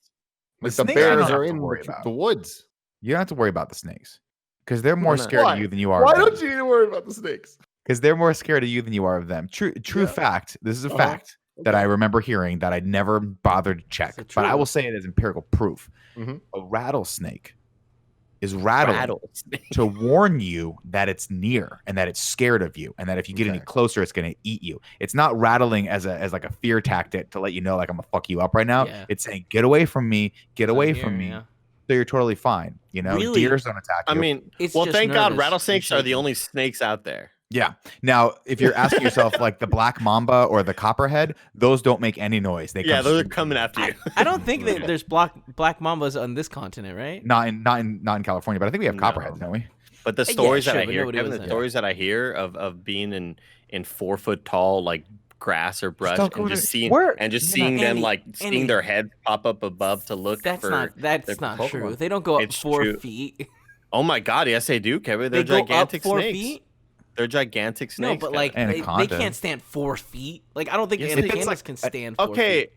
[SPEAKER 3] Like
[SPEAKER 2] The
[SPEAKER 3] the
[SPEAKER 2] snakes you don't
[SPEAKER 3] bears
[SPEAKER 2] have
[SPEAKER 3] are
[SPEAKER 2] to
[SPEAKER 3] in
[SPEAKER 2] worry about.
[SPEAKER 3] the woods.
[SPEAKER 2] You don't have to worry about the snakes because they're more
[SPEAKER 1] not?
[SPEAKER 2] scared
[SPEAKER 3] Why?
[SPEAKER 2] of you than you are.
[SPEAKER 3] Why
[SPEAKER 2] of them.
[SPEAKER 3] don't you need to worry about the snakes?
[SPEAKER 2] Because they're more scared of you than you are of them. True
[SPEAKER 3] Yeah.
[SPEAKER 2] fact. This is a
[SPEAKER 3] Uh-huh.
[SPEAKER 2] fact that I remember hearing that I'd never bothered to check,
[SPEAKER 4] Is it
[SPEAKER 2] but I
[SPEAKER 4] true?
[SPEAKER 2] will say it as empirical proof.
[SPEAKER 3] Mhm.
[SPEAKER 2] A rattlesnake is rattling
[SPEAKER 1] Rattlesnake.
[SPEAKER 2] to warn you that it's near and that it's scared of you, and that if you get any
[SPEAKER 3] Okay.
[SPEAKER 2] closer, it's going to eat you. It's not rattling as like a fear tactic to let you know, like, I'm gonna fuck you up right now.
[SPEAKER 4] Yeah.
[SPEAKER 2] It's saying, get away from me, get away
[SPEAKER 4] here,
[SPEAKER 2] from me.
[SPEAKER 4] yeah.
[SPEAKER 2] So you're totally fine.
[SPEAKER 4] Really?
[SPEAKER 2] Deers don't attack you.
[SPEAKER 1] I mean,
[SPEAKER 4] It's
[SPEAKER 1] well,
[SPEAKER 4] just
[SPEAKER 1] thank God
[SPEAKER 4] nervous.
[SPEAKER 1] rattlesnakes
[SPEAKER 4] You're
[SPEAKER 1] are the
[SPEAKER 4] shaking.
[SPEAKER 1] only snakes out there.
[SPEAKER 2] Yeah. Now, if you're asking yourself, like the black mamba or the copperhead, those don't make any noise. They
[SPEAKER 1] Yeah,
[SPEAKER 2] come
[SPEAKER 1] those are
[SPEAKER 2] straight to
[SPEAKER 1] coming
[SPEAKER 2] you.
[SPEAKER 1] after you.
[SPEAKER 4] I don't think that there's black mambas on this continent, right?
[SPEAKER 2] Not in California, but I think we have
[SPEAKER 1] No.
[SPEAKER 2] copperheads, don't we?
[SPEAKER 1] But the
[SPEAKER 4] Yeah,
[SPEAKER 1] stories
[SPEAKER 4] sure,
[SPEAKER 1] that I
[SPEAKER 4] but
[SPEAKER 1] hear,
[SPEAKER 4] nobody
[SPEAKER 1] Kevin,
[SPEAKER 4] was
[SPEAKER 1] the
[SPEAKER 4] there.
[SPEAKER 1] stories that I hear of being in 4 foot tall like grass or brush
[SPEAKER 2] don't go
[SPEAKER 1] and
[SPEAKER 2] to-
[SPEAKER 1] just seeing
[SPEAKER 2] Where-
[SPEAKER 1] seeing them
[SPEAKER 4] Andy,
[SPEAKER 1] like
[SPEAKER 4] Andy.
[SPEAKER 1] seeing their heads pop up above to look
[SPEAKER 4] That's
[SPEAKER 1] for
[SPEAKER 4] not
[SPEAKER 1] their
[SPEAKER 4] true.
[SPEAKER 1] Pokemon.
[SPEAKER 4] They don't go up
[SPEAKER 1] It's
[SPEAKER 4] 4
[SPEAKER 1] true.
[SPEAKER 4] feet.
[SPEAKER 1] Oh my God, yes they do, Kevin. They're
[SPEAKER 4] They go up
[SPEAKER 1] gigantic
[SPEAKER 4] 4
[SPEAKER 1] snakes.
[SPEAKER 4] feet.
[SPEAKER 1] They're gigantic snakes.
[SPEAKER 4] No, but
[SPEAKER 1] Kevin.
[SPEAKER 4] like they
[SPEAKER 2] Anaconda.
[SPEAKER 4] can't stand 4 feet. Like I don't think
[SPEAKER 1] Yes, they
[SPEAKER 4] anacondas
[SPEAKER 1] can.
[SPEAKER 4] can stand 4
[SPEAKER 1] okay,
[SPEAKER 4] feet.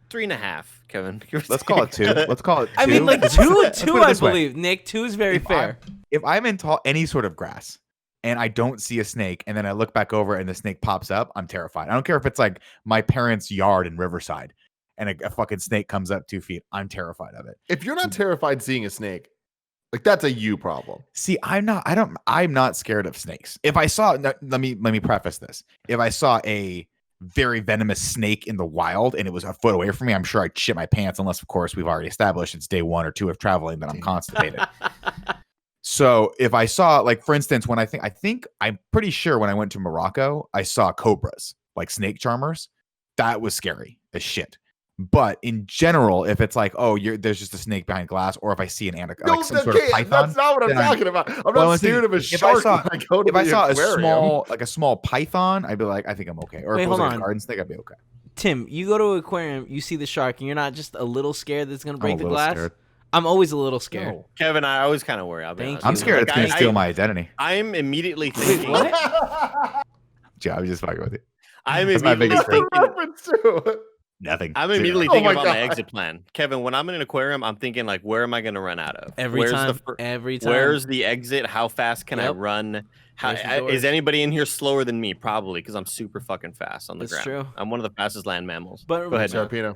[SPEAKER 1] 3.5, Kevin.
[SPEAKER 2] Let's call it 2. Let's call it 2.
[SPEAKER 4] I mean, like
[SPEAKER 2] Let's
[SPEAKER 4] two,
[SPEAKER 2] put it
[SPEAKER 4] I
[SPEAKER 2] this way.
[SPEAKER 4] believe. Nick, 2 is very fair.
[SPEAKER 2] If I'm in any sort of grass and I don't see a snake and then I look back over and the snake pops up, I'm terrified. I don't care if it's like my parents' yard in Riverside and a fucking snake comes up 2 feet. I'm terrified of it.
[SPEAKER 3] If you're not terrified seeing a snake, like that's a you problem.
[SPEAKER 2] See, I'm not scared of snakes. If I saw, let me preface this. If I saw a very venomous snake in the wild and it was a foot away from me, I'm sure I'd shit my pants, unless of course we've already established it's day 1 or 2 of traveling that I'm constipated. So if I saw, like, for instance, when I'm pretty sure when I went to Morocco, I saw cobras, like snake charmers. That was scary as shit. But in general, if it's like, oh, there's just a snake behind glass, or if I see an anaconda, like some sort of python,
[SPEAKER 3] that's not what I'm
[SPEAKER 2] then
[SPEAKER 3] talking about. I'm
[SPEAKER 2] Well,
[SPEAKER 3] not
[SPEAKER 2] I'm saying,
[SPEAKER 3] scared of a
[SPEAKER 2] if I
[SPEAKER 3] shark.
[SPEAKER 2] saw-
[SPEAKER 3] when I go to
[SPEAKER 2] if I
[SPEAKER 3] the
[SPEAKER 2] saw
[SPEAKER 3] aquarium.
[SPEAKER 2] a small python, I'd be like, I think I'm okay. Or
[SPEAKER 4] Wait,
[SPEAKER 2] if it was
[SPEAKER 4] hold
[SPEAKER 2] like a
[SPEAKER 4] on.
[SPEAKER 2] garden snake, I'd be okay.
[SPEAKER 4] Tim, you go to an aquarium, you see the shark, and you're not just a little scared that it's gonna
[SPEAKER 2] I'm a
[SPEAKER 4] break the
[SPEAKER 2] little
[SPEAKER 4] glass.
[SPEAKER 2] scared.
[SPEAKER 4] I'm always a little scared.
[SPEAKER 3] No.
[SPEAKER 1] Kevin, I always kind of worry. I'll be
[SPEAKER 4] Thank
[SPEAKER 1] honest
[SPEAKER 4] you.
[SPEAKER 2] I'm
[SPEAKER 1] with
[SPEAKER 2] scared it's
[SPEAKER 1] Like,
[SPEAKER 2] going to steal my identity.
[SPEAKER 1] I'm immediately thinking.
[SPEAKER 4] what?
[SPEAKER 2] Yeah, I was just fucking with you.
[SPEAKER 1] I'm
[SPEAKER 2] That's my
[SPEAKER 1] immediately
[SPEAKER 2] biggest
[SPEAKER 3] What's the
[SPEAKER 1] thinking.
[SPEAKER 3] reference to?
[SPEAKER 2] Nothing.
[SPEAKER 1] I'm
[SPEAKER 2] Zero.
[SPEAKER 1] immediately
[SPEAKER 3] Oh
[SPEAKER 1] thinking
[SPEAKER 3] my
[SPEAKER 1] about my
[SPEAKER 3] God.
[SPEAKER 1] exit plan, Kevin. When I'm in an aquarium, I'm thinking like, where am I going to run out of?
[SPEAKER 4] Every
[SPEAKER 1] Where's
[SPEAKER 4] time.
[SPEAKER 1] The
[SPEAKER 4] Every time.
[SPEAKER 1] Where's the exit? How fast can I
[SPEAKER 4] Yep.
[SPEAKER 1] run? Is anybody in here slower than me? Probably, because I'm super fucking fast on the ground.
[SPEAKER 4] True.
[SPEAKER 1] I'm one of the fastest land mammals.
[SPEAKER 4] But
[SPEAKER 1] go ahead,
[SPEAKER 3] Scarpino.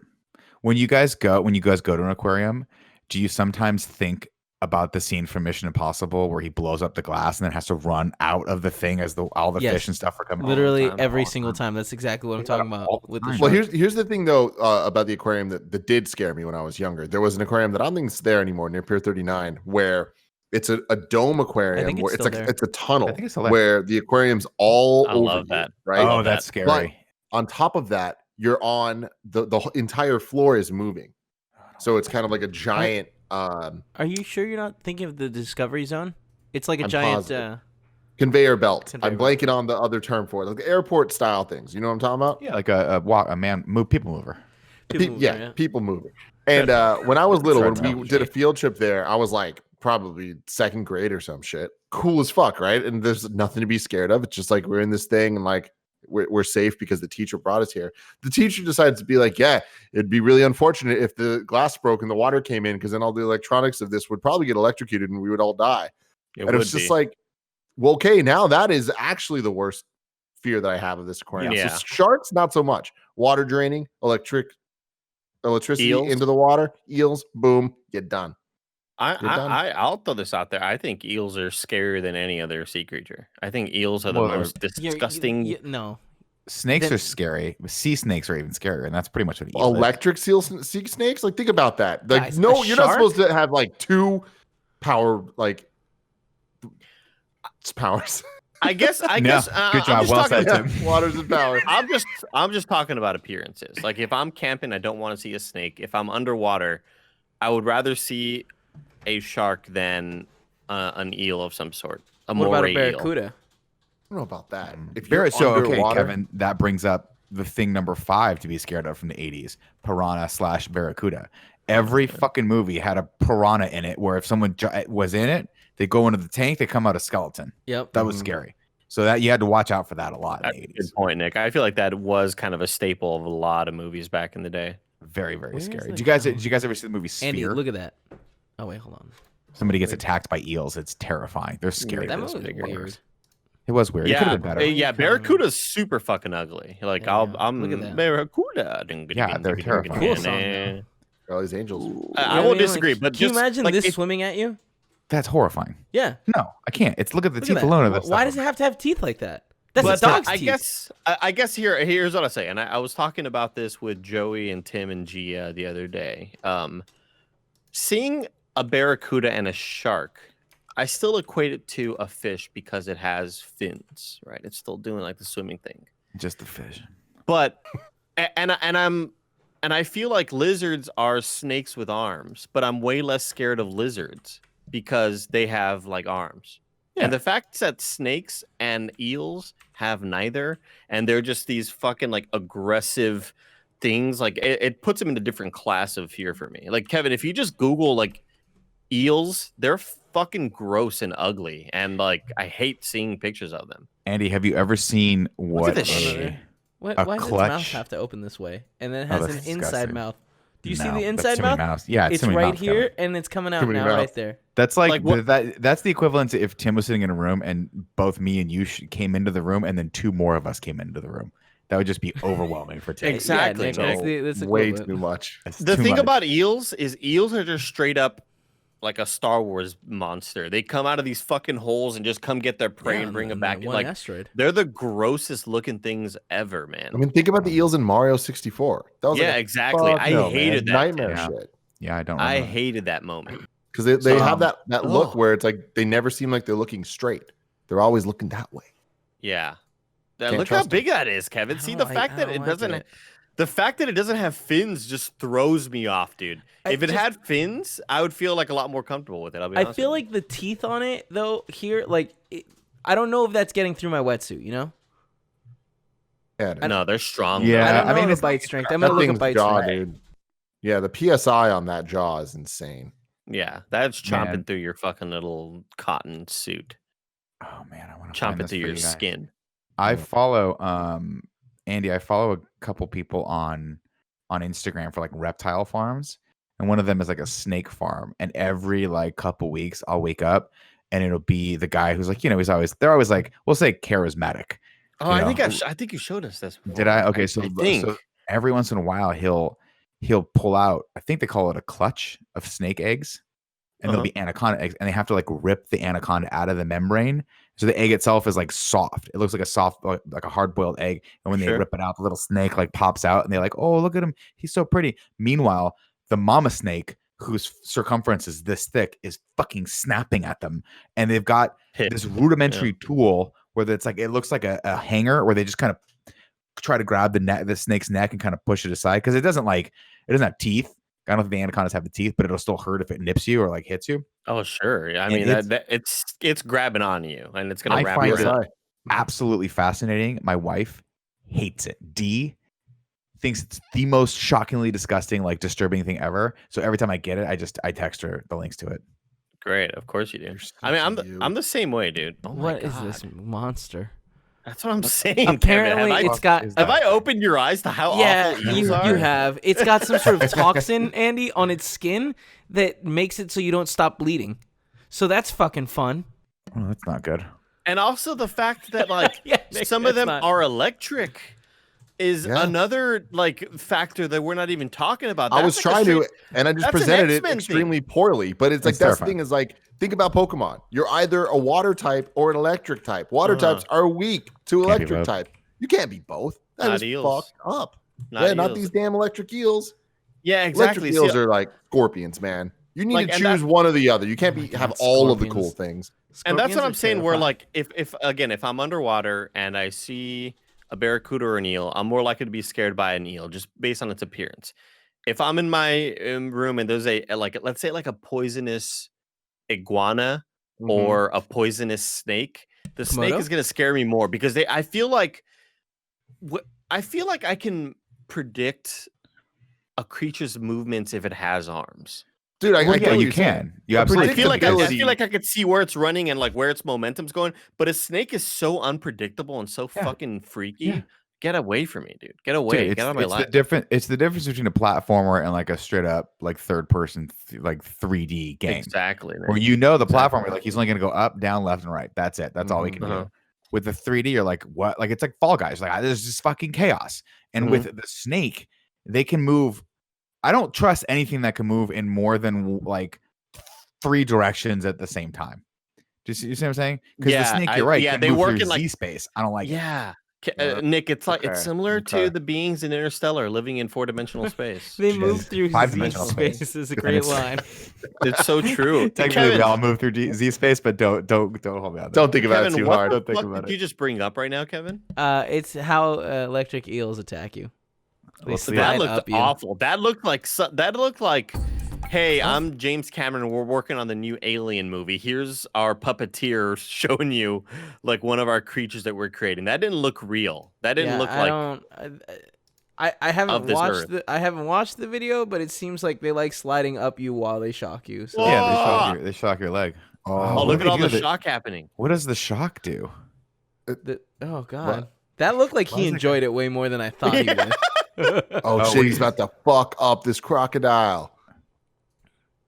[SPEAKER 2] When you guys go to an aquarium, do you sometimes think about the scene from Mission Impossible where he blows up the glass and then has to run out of the thing as all the fish and stuff are coming?
[SPEAKER 4] Literally every single time. That's exactly what I'm talking about with the shark.
[SPEAKER 3] Well, here's the thing though about the aquarium that did scare me when I was younger. There was an aquarium that I don't think is there anymore near Pier 39 where it's a dome aquarium where it's a tunnel where the aquarium's all over.
[SPEAKER 1] Love that.
[SPEAKER 3] Right?
[SPEAKER 2] Oh, that's scary.
[SPEAKER 3] But on top of that, you're on the entire floor is moving, so it's kind of like a giant.
[SPEAKER 4] Are you sure you're not thinking of the Discovery Zone? It's like a giant
[SPEAKER 3] conveyor belt. I'm blanking on the other term for it, like airport style things. You know what I'm talking about?
[SPEAKER 2] Yeah, like people mover.
[SPEAKER 3] People mover. And when I was little, when we did a field trip there, I was like probably second grade or some shit. Cool as fuck, right? And there's nothing to be scared of. It's just like we're in this thing and like we're safe because the teacher brought us here. The teacher decides to be like, yeah, it'd be really unfortunate if the glass broke and the water came in because then all the electronics of this would probably get electrocuted and we would all die. It was just like, well, okay, now that is actually the worst fear that I have of this aquarium.
[SPEAKER 1] Yeah.
[SPEAKER 3] So sharks, not so much. Water draining, electricity
[SPEAKER 1] Eels.
[SPEAKER 3] into the water, eels, boom, get done.
[SPEAKER 1] I'll throw this out there. I think eels are scarier than any other sea creature. I think eels are the most disgusting.
[SPEAKER 4] No.
[SPEAKER 2] Snakes are scary. Sea snakes are even scarier, and that's pretty much what
[SPEAKER 3] electric sea snakes. Like, think about that. Like,
[SPEAKER 4] guys,
[SPEAKER 3] no, you're not supposed to have like two power powers.
[SPEAKER 1] I guess.
[SPEAKER 2] Good job. Well said, Tim.
[SPEAKER 3] Waters and power.
[SPEAKER 1] I'm just talking about appearances. Like, if I'm camping, I don't want to see a snake. If I'm underwater, I would rather see a shark than an eel of some sort.
[SPEAKER 4] What about a barracuda?
[SPEAKER 1] Eel.
[SPEAKER 3] I don't know about that.
[SPEAKER 2] If you're underwater, Kevin, that brings up the thing number 5 to be scared of from the 80s: piranha / barracuda. Every fucking movie had a piranha in it, where if someone was in it, they go into the tank, they come out a skeleton.
[SPEAKER 4] Yep,
[SPEAKER 2] that was scary. So that you had to watch out for that a lot.
[SPEAKER 1] That's
[SPEAKER 2] in the 80s.
[SPEAKER 1] Good point, Nick. I feel like that was kind of a staple of a lot of movies back in the day.
[SPEAKER 2] Very, very scary. Did you guys ever see the movie Sphere?
[SPEAKER 4] Andy, look at that. Oh wait, hold on.
[SPEAKER 2] Somebody gets attacked by eels. It's terrifying. They're scary.
[SPEAKER 4] That movie was weird.
[SPEAKER 2] It was weird.
[SPEAKER 1] Yeah,
[SPEAKER 2] it could have been better.
[SPEAKER 1] Yeah, barracuda's super fucking ugly. Like, I'm
[SPEAKER 4] look at that.
[SPEAKER 1] barracuda.
[SPEAKER 2] Yeah, they're terrifying.
[SPEAKER 4] Cool song,
[SPEAKER 3] all these angels.
[SPEAKER 1] I won't disagree, but
[SPEAKER 4] can you imagine
[SPEAKER 1] like,
[SPEAKER 4] this swimming at you?
[SPEAKER 2] That's horrifying.
[SPEAKER 4] Yeah.
[SPEAKER 2] No, I can't. Look at the teeth alone of this.
[SPEAKER 4] Why does it have to have teeth like that? That's a dog's teeth.
[SPEAKER 1] I guess here's what I say, and I was talking about this with Joey and Tim and Gia the other day. Seeing a barracuda and a shark, I still equate it to a fish because it has fins, right? It's still doing like the swimming thing.
[SPEAKER 2] Just a fish.
[SPEAKER 1] But and I feel like lizards are snakes with arms, but I'm way less scared of lizards because they have like arms. Yeah. And the fact that snakes and eels have neither, and they're just these fucking like aggressive things, like it puts them in a different class of fear for me. Like, Kevin, if you just Google like eels, they're fucking gross and ugly, and like I hate seeing pictures of them.
[SPEAKER 2] Andy, have you ever seen
[SPEAKER 4] why does its mouth have to open this way? And then it has an inside mouth. Do you see the inside mouth?
[SPEAKER 2] Yeah,
[SPEAKER 4] it's right here, and it's coming out now, right there.
[SPEAKER 2] That's that's the equivalent to if Tim was sitting in a room and both me and you came into the room, and then 2 more of us came into the room. That would just be overwhelming for Tim.
[SPEAKER 1] Exactly.
[SPEAKER 3] That's way too much.
[SPEAKER 1] The thing about eels is eels are just straight up like a Star Wars monster. They come out of these fucking holes and just come get their prey and bring them back. Like,
[SPEAKER 4] asteroid.
[SPEAKER 1] They're the grossest looking things ever, man.
[SPEAKER 3] I mean, think about the eels in Mario 64. That was
[SPEAKER 1] exactly. I hated that
[SPEAKER 3] nightmare shit.
[SPEAKER 2] Yeah, I don't.
[SPEAKER 1] I hated that moment
[SPEAKER 3] because they have that look where it's like they never seem like they're looking straight. They're always looking that way.
[SPEAKER 1] Yeah. Look how big that is, Kevin. See, the fact that it doesn't. The fact that it doesn't have fins just throws me off, dude. If it had fins, I would feel like a lot more comfortable with it.
[SPEAKER 4] I feel like the teeth on it, though, here, like, I don't know if that's getting through my wetsuit, you know?
[SPEAKER 3] Yeah,
[SPEAKER 1] no, they're strong.
[SPEAKER 2] Yeah,
[SPEAKER 4] I mean, the bite strength. I'm gonna look at bite strength,
[SPEAKER 3] dude. Yeah, the PSI on that jaw is insane.
[SPEAKER 1] Yeah, that's chomping through your fucking little cotton suit.
[SPEAKER 2] Oh man, I want
[SPEAKER 1] to chomp it through your skin.
[SPEAKER 2] I follow Andy, I follow a couple people on Instagram for like reptile farms, and one of them is like a snake farm. And every like couple weeks, I'll wake up and it'll be the guy who's like, they're always like, we'll say charismatic.
[SPEAKER 1] Oh, I think you showed us this before.
[SPEAKER 2] Did I? Okay,
[SPEAKER 1] I think.
[SPEAKER 2] So every once in a while he'll pull out, I think they call it a clutch of snake eggs, and there'll be anaconda eggs, and they have to like rip the anaconda out of the membrane. So the egg itself is like soft. It looks like like a hard-boiled egg. And when they rip it out, the little snake like pops out, and they're like, "Oh, look at him. He's so pretty." Meanwhile, the mama snake, whose circumference is this thick, is fucking snapping at them. And they've got this rudimentary tool where it's like, it looks like a hanger where they just kind of try to grab the snake's neck and kind of push it aside. Because it doesn't have teeth. I don't think the anacondas have the teeth, but it'll still hurt if it nips you or like hits you.
[SPEAKER 1] Oh, sure. Yeah, I mean, it's grabbing on you, and it's going to wrap you up.
[SPEAKER 2] Absolutely fascinating. My wife hates it. D thinks it's the most shockingly disgusting, like disturbing thing ever. So every time I get it, I text her the links to it.
[SPEAKER 1] Great, of course you do. I mean, I'm the same way, dude. Oh my God.
[SPEAKER 4] What is this monster?
[SPEAKER 1] That's what I'm saying.
[SPEAKER 4] Apparently,
[SPEAKER 1] Kevin. Have I opened your eyes to how awful eels are?
[SPEAKER 4] You have. It's got some sort of toxin, Andy, on its skin that makes it so you don't stop bleeding. So that's fucking fun.
[SPEAKER 2] Oh, that's not good.
[SPEAKER 1] And also the fact that like some of them are electric is another like factor that we're not even talking about.
[SPEAKER 3] I was trying to, and I just presented it extremely poorly. But it's like that's the thing is like, think about Pokemon. You're either a water type or an electric type. Water types are weak to electric type. You can't be both. That is fucked up. Not these damn electric eels.
[SPEAKER 1] Yeah, exactly.
[SPEAKER 3] Electric eels are like scorpions, man. You need to choose one or the other. You can't have all of the cool things.
[SPEAKER 1] And that's what I'm saying. Where like, if I'm underwater and I see a barracuda or an eel, I'm more likely to be scared by an eel just based on its appearance. If I'm in my room and there's let's say like a poisonous iguana or a poisonous snake, the snake is gonna scare me more because I feel like I can predict a creature's movements if it has arms.
[SPEAKER 3] Dude,
[SPEAKER 2] you can. You absolutely.
[SPEAKER 1] I feel like I could see where it's running and like where its momentum's going. But a snake is so unpredictable and so fucking freaky. Yeah. Get away from me, dude. Get away. Get out of my life.
[SPEAKER 2] It's the difference between a platformer and like a straight up like third person like 3D game.
[SPEAKER 1] Exactly.
[SPEAKER 2] Where the platformer, like he's only gonna go up, down, left, and right. That's it. That's all we can do. With the 3D, you're like, what? Like it's like Fall Guys. Like there's just fucking chaos. And with the snake, they can move. I don't trust anything that can move in more than like 3 directions at the same time. Do you see what I'm saying? Because the snake, you're right.
[SPEAKER 1] Yeah, they work in
[SPEAKER 2] like Z space. I don't like it.
[SPEAKER 1] Nick, it's like it's similar to the beings in Interstellar living in 4-dimensional space.
[SPEAKER 4] They move through Z space is a great line.
[SPEAKER 1] It's so true.
[SPEAKER 2] Technically, we all move through Z space, but don't hold me on that.
[SPEAKER 3] Don't think about it too hard.
[SPEAKER 1] What did you just bring up right now, Kevin?
[SPEAKER 4] It's how electric eels attack you.
[SPEAKER 1] That looked awful. That looked like, hey, I'm James Cameron. We're working on the new Alien movie. Here's our puppeteer showing you like one of our creatures that we're creating. That didn't look real. That didn't look like.
[SPEAKER 4] I haven't watched I haven't watched the video, but it seems like they like sliding up you while they shock you. So.
[SPEAKER 2] Yeah, they shock your leg.
[SPEAKER 1] Oh, look at all the shock happening.
[SPEAKER 2] What does the shock do?
[SPEAKER 4] Oh God, that looked like he enjoyed it way more than I thought he would.
[SPEAKER 3] Oh shit, he's about to fuck up this crocodile.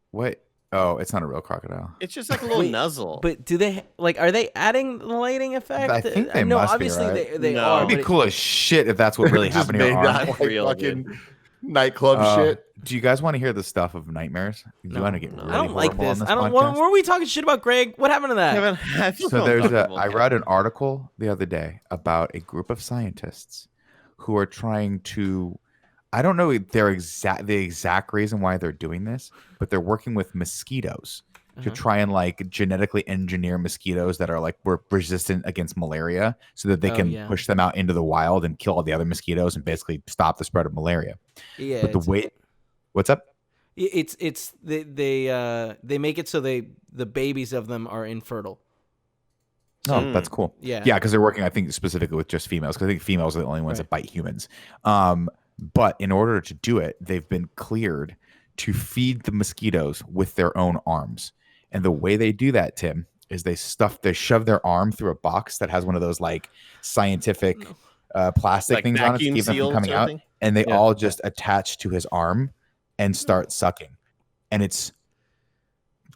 [SPEAKER 2] What? Oh, it's not a real crocodile.
[SPEAKER 1] It's just like a little nuzzle.
[SPEAKER 4] But do they are they adding the lighting effect?
[SPEAKER 2] I think they must
[SPEAKER 4] obviously
[SPEAKER 2] be, right?
[SPEAKER 4] they are.
[SPEAKER 2] It'd be cool as shit if that's what really happened to your arm.
[SPEAKER 3] Like real, fucking nightclub shit.
[SPEAKER 2] Do you guys want to hear the stuff of nightmares?
[SPEAKER 4] No,
[SPEAKER 2] want to get really
[SPEAKER 4] I don't like this.
[SPEAKER 2] I
[SPEAKER 4] don't. Were we talking shit about Greg? What happened to that?
[SPEAKER 1] Kevin,
[SPEAKER 2] I read an article the other day about a group of scientists who are trying to. I don't know the exact reason why they're doing this, but they're working with mosquitoes to try and like genetically engineer mosquitoes that are like resistant against malaria, so that they can push them out into the wild and kill all the other mosquitoes and basically stop the spread of malaria.
[SPEAKER 4] Yeah.
[SPEAKER 2] But what's up?
[SPEAKER 4] It's they make it so the babies of them are infertile.
[SPEAKER 2] Oh, that's cool. Yeah, because they're working, I think, specifically with just females, because I think females are the only ones that bite humans. But in order to do it, they've been cleared to feed the mosquitoes with their own arms. And the way they do that, Tim, is they shove their arm through a box that has one of those like scientific plastic things on it to keep them from coming out. And they all just attach to his arm and start sucking. And it's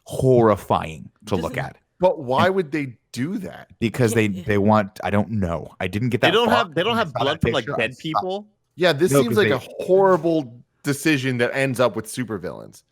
[SPEAKER 2] horrifying to look at.
[SPEAKER 3] But why would they do that?
[SPEAKER 2] Because they want. I don't know. I didn't get that.
[SPEAKER 1] They don't have blood from like dead people.
[SPEAKER 3] Yeah, this
[SPEAKER 2] No,
[SPEAKER 3] seems like a horrible decision that ends up with supervillains.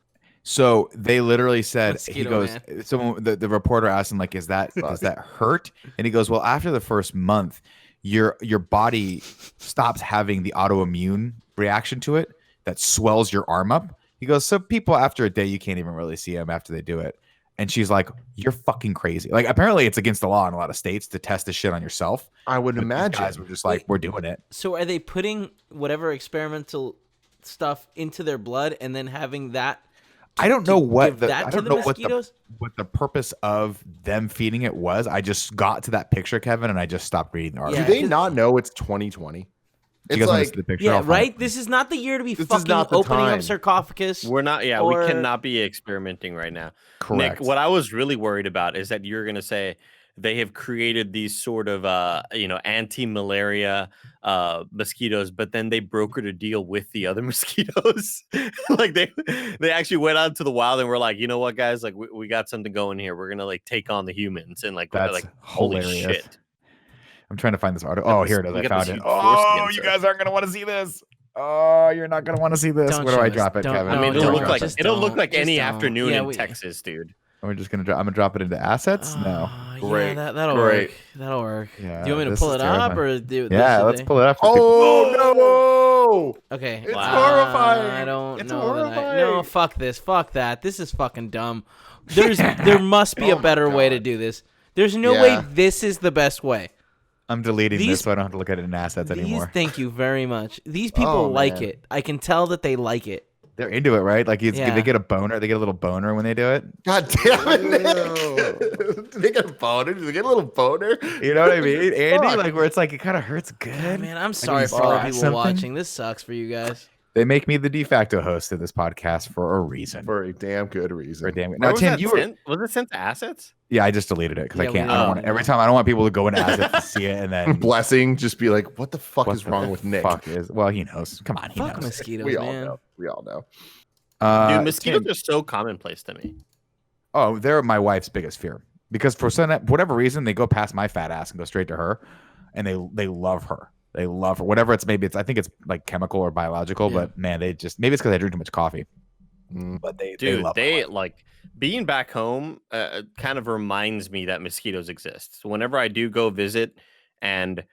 [SPEAKER 2] So they literally said,
[SPEAKER 4] Mosquito
[SPEAKER 2] he goes,
[SPEAKER 4] Man.
[SPEAKER 2] someone, the reporter asked him, like, is that hurt? And he goes, well, after the first month, your body stops having the autoimmune reaction to it that swells your arm up. He goes, so people after a day, you can't even really see them after they do it. And she's like, you're fucking crazy. Like, apparently it's against the law in a lot of states to test this shit on yourself.
[SPEAKER 3] I would imagine.
[SPEAKER 2] Guys were just like, we're doing it.
[SPEAKER 4] So are they putting whatever experimental stuff into their blood and then having that?
[SPEAKER 2] I don't know what
[SPEAKER 4] mosquitoes?
[SPEAKER 2] what the purpose of them feeding it was. I just got to that picture, Kevin, and I just stopped reading the article.
[SPEAKER 3] Do they not know it's 2020?
[SPEAKER 2] It's like the picture.
[SPEAKER 4] Yeah, right. This is not the year to be fucking opening up sarcophagus.
[SPEAKER 1] We're not. Yeah, we cannot be experimenting right now.
[SPEAKER 2] Correct.
[SPEAKER 1] Nick, what I was really worried about is that you're gonna say they have created these sort of anti-malaria mosquitoes, but then they brokered a deal with the other mosquitoes. Like they actually went out to the wild and were like, you know what, guys, like we got something going here. We're gonna like take on the humans and like
[SPEAKER 2] that's
[SPEAKER 1] like
[SPEAKER 2] hilarious.
[SPEAKER 1] Holy shit.
[SPEAKER 2] I'm trying to find this article. Oh, here it is. I found it.
[SPEAKER 1] Oh,
[SPEAKER 2] you guys aren't gonna want to see this. Oh, you're not gonna want to see this. Where do I drop it, Kevin?
[SPEAKER 1] I mean, it'll look like any afternoon in
[SPEAKER 4] we,
[SPEAKER 1] Texas, dude.
[SPEAKER 2] We're just gonna. I'm gonna drop it into assets. No,
[SPEAKER 3] great.
[SPEAKER 4] Yeah, that'll work. That'll work.
[SPEAKER 2] Yeah,
[SPEAKER 4] do you want me to pull it up or do?
[SPEAKER 2] Yeah, let's pull it up.
[SPEAKER 3] Oh no!
[SPEAKER 4] Okay,
[SPEAKER 3] it's horrifying.
[SPEAKER 4] I don't
[SPEAKER 3] it's
[SPEAKER 4] know.
[SPEAKER 3] Horrifying.
[SPEAKER 4] No, fuck this. Fuck that. This is fucking dumb. There must be a better way to do this. There's no way this is the best way.
[SPEAKER 2] I'm deleting this so I don't have to look at it in assets anymore.
[SPEAKER 4] Thank you very much. These people like it. I can tell that they like it.
[SPEAKER 2] They're into it, right? Like they get a boner. They get a little boner when they do it.
[SPEAKER 3] God damn it, Nick. Do they get a boner? Do they get a little boner?
[SPEAKER 2] You know what I mean, Andy? Like where it's like it kind of hurts good.
[SPEAKER 4] Man, I'm sorry for all the people watching. This sucks for you guys.
[SPEAKER 2] They make me the de facto host of this podcast for a reason.
[SPEAKER 3] For a damn good reason.
[SPEAKER 2] For a damn good.
[SPEAKER 1] Now, Tim, was it sent to assets?
[SPEAKER 2] Yeah, I just deleted it because I can't. I don't want every time. I don't want people to go into assets to see it and then
[SPEAKER 3] blessing just be like, "What the fuck is wrong with Nick?"
[SPEAKER 2] Well, he knows. Come on, he knows.
[SPEAKER 4] Mosquitoes,
[SPEAKER 3] we
[SPEAKER 4] man.
[SPEAKER 3] all know.
[SPEAKER 1] Dude, mosquitoes are so commonplace to me.
[SPEAKER 2] Oh, they're my wife's biggest fear because for whatever reason they go past my fat ass and go straight to her, and they love her. They love her. Whatever it's I think it's like chemical or biological, but man, maybe it's because I drink too much coffee. But they love
[SPEAKER 1] like being back home kind of reminds me that mosquitoes exist. So whenever I do go visit and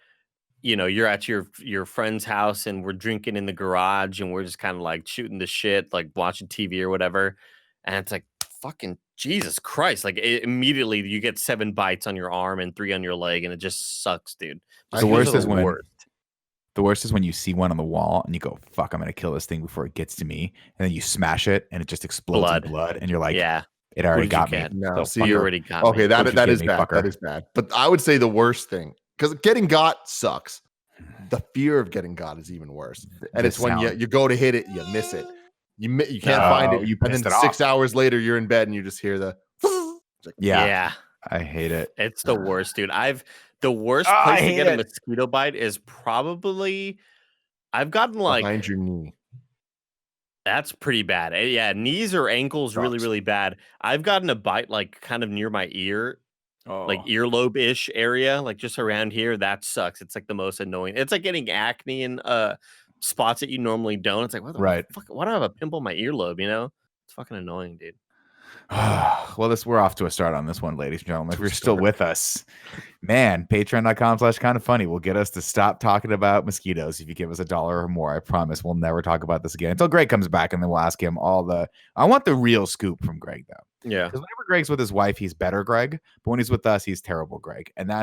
[SPEAKER 1] you're at your friend's house and we're drinking in the garage and we're just kind of like shooting the shit, like watching TV or whatever. And it's like, fucking Jesus Christ. Like immediately you get 7 bites on your arm and 3 on your leg. And it just sucks, dude.
[SPEAKER 2] The worst is when you see one on the wall and you go, fuck, I'm going to kill this thing before it gets to me. And then you smash it and it just explodes in blood. And you're like,
[SPEAKER 1] yeah,
[SPEAKER 2] it already got me.
[SPEAKER 3] No,
[SPEAKER 1] see, you already got me.
[SPEAKER 3] Okay, that is bad. Fucker. That is bad. But I would say the worst thing, because getting got sucks. The fear of getting got is even worse. And it's when you go to hit it, you miss it. You can't find it. And then 6 hours later, you're in bed and you just hear the.
[SPEAKER 2] Like, yeah. I hate it.
[SPEAKER 1] It's the worst, dude. The worst place to get a mosquito bite is probably I've gotten like
[SPEAKER 3] behind your knee.
[SPEAKER 1] That's pretty bad. Yeah, knees or ankles really, really bad. I've gotten a bite like kind of near my ear, like earlobe-ish area, like just around here. That sucks. It's like the most annoying. It's like getting acne in spots that you normally don't. It's like, what the fuck? Why do I have a pimple in my earlobe? It's fucking annoying, dude.
[SPEAKER 2] Well, we're off to a start on this one, ladies and gentlemen. If you're still with us, man, patreon.com/kindoffunny will get us to stop talking about mosquitoes. If you give us $1 or more, I promise we'll never talk about this again until Greg comes back, and then we'll ask him I want the real scoop from Greg, though.
[SPEAKER 1] Yeah.
[SPEAKER 2] Because whenever Greg's with his wife, he's better Greg. But when he's with us, he's terrible Greg. And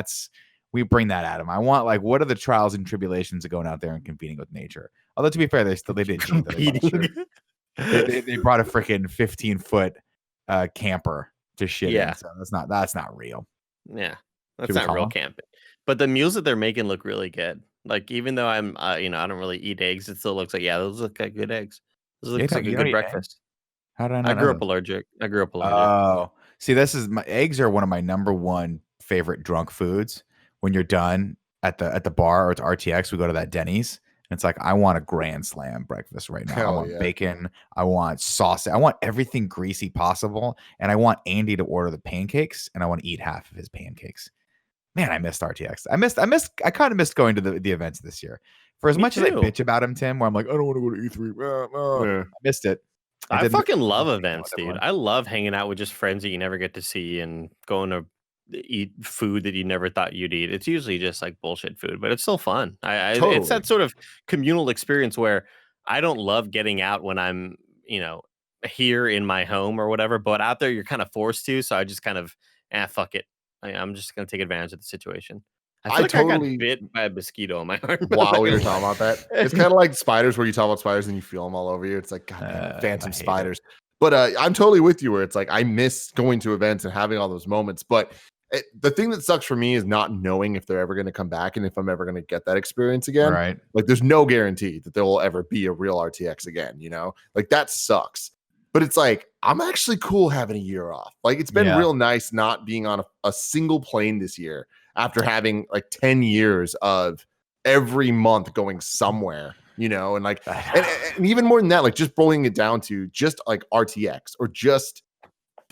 [SPEAKER 2] we bring that at him. I want, like, what are the trials and tribulations of going out there and competing with nature? Although, to be fair, they did cheat. They brought a freaking 15-foot camper to shit in, so that's not real.
[SPEAKER 1] Yeah, that's not real camping. But the meals that they're making look really good. Like, even though I'm I don't really eat eggs, it still looks like those look like good eggs. Those looks like a good breakfast.
[SPEAKER 2] How did I know?
[SPEAKER 1] I grew up allergic.
[SPEAKER 2] Oh, see, my eggs are one of my number one favorite drunk foods. When you're done at the bar or at RTX, we go to that Denny's It's like, I want a Grand Slam breakfast right now. I
[SPEAKER 3] Hell
[SPEAKER 2] want
[SPEAKER 3] yeah.
[SPEAKER 2] bacon. I want sausage. I want everything greasy possible. And I want Andy to order the pancakes, and I want to eat half of his pancakes. Man, I missed RTX. I kind of missed going to the events this year. For as
[SPEAKER 1] Me
[SPEAKER 2] much as I
[SPEAKER 1] too.
[SPEAKER 2] bitch about him, Tim, where I'm like, I don't want to go to E3. I missed it.
[SPEAKER 1] I
[SPEAKER 2] didn't-
[SPEAKER 1] fucking love
[SPEAKER 2] hang out
[SPEAKER 1] events,
[SPEAKER 2] with
[SPEAKER 1] dude.
[SPEAKER 2] everyone.
[SPEAKER 1] I love hanging out with just friends that you never get to see and going to eat food that you never thought you'd eat. It's usually just like bullshit food, but it's still fun. It's
[SPEAKER 3] Totally.
[SPEAKER 1] that sort of communal experience where I don't love getting out when I'm, here in my home or whatever, but out there you're kind of forced to. So I just kind of, fuck it. I'm just going to take advantage of the situation. I feel like I got bit by a mosquito on my arm.
[SPEAKER 3] While we were talking about that, it's kind of like spiders, where you talk about spiders and you feel them all over you. It's like, God damn, phantom spiders. But I'm totally with you, where it's like, I miss going to events and having all those moments. But the thing that sucks for me is not knowing if they're ever going to come back and if I'm ever going to get that experience again.
[SPEAKER 2] Right.
[SPEAKER 3] Like, there's no guarantee that there will ever be a real RTX again, Like, that sucks. But it's like, I'm actually cool having a year off. Like, it's been real nice not being on a single plane this year after having like 10 years of every month going somewhere, and like, and even more than that, like just boiling it down to just like RTX or just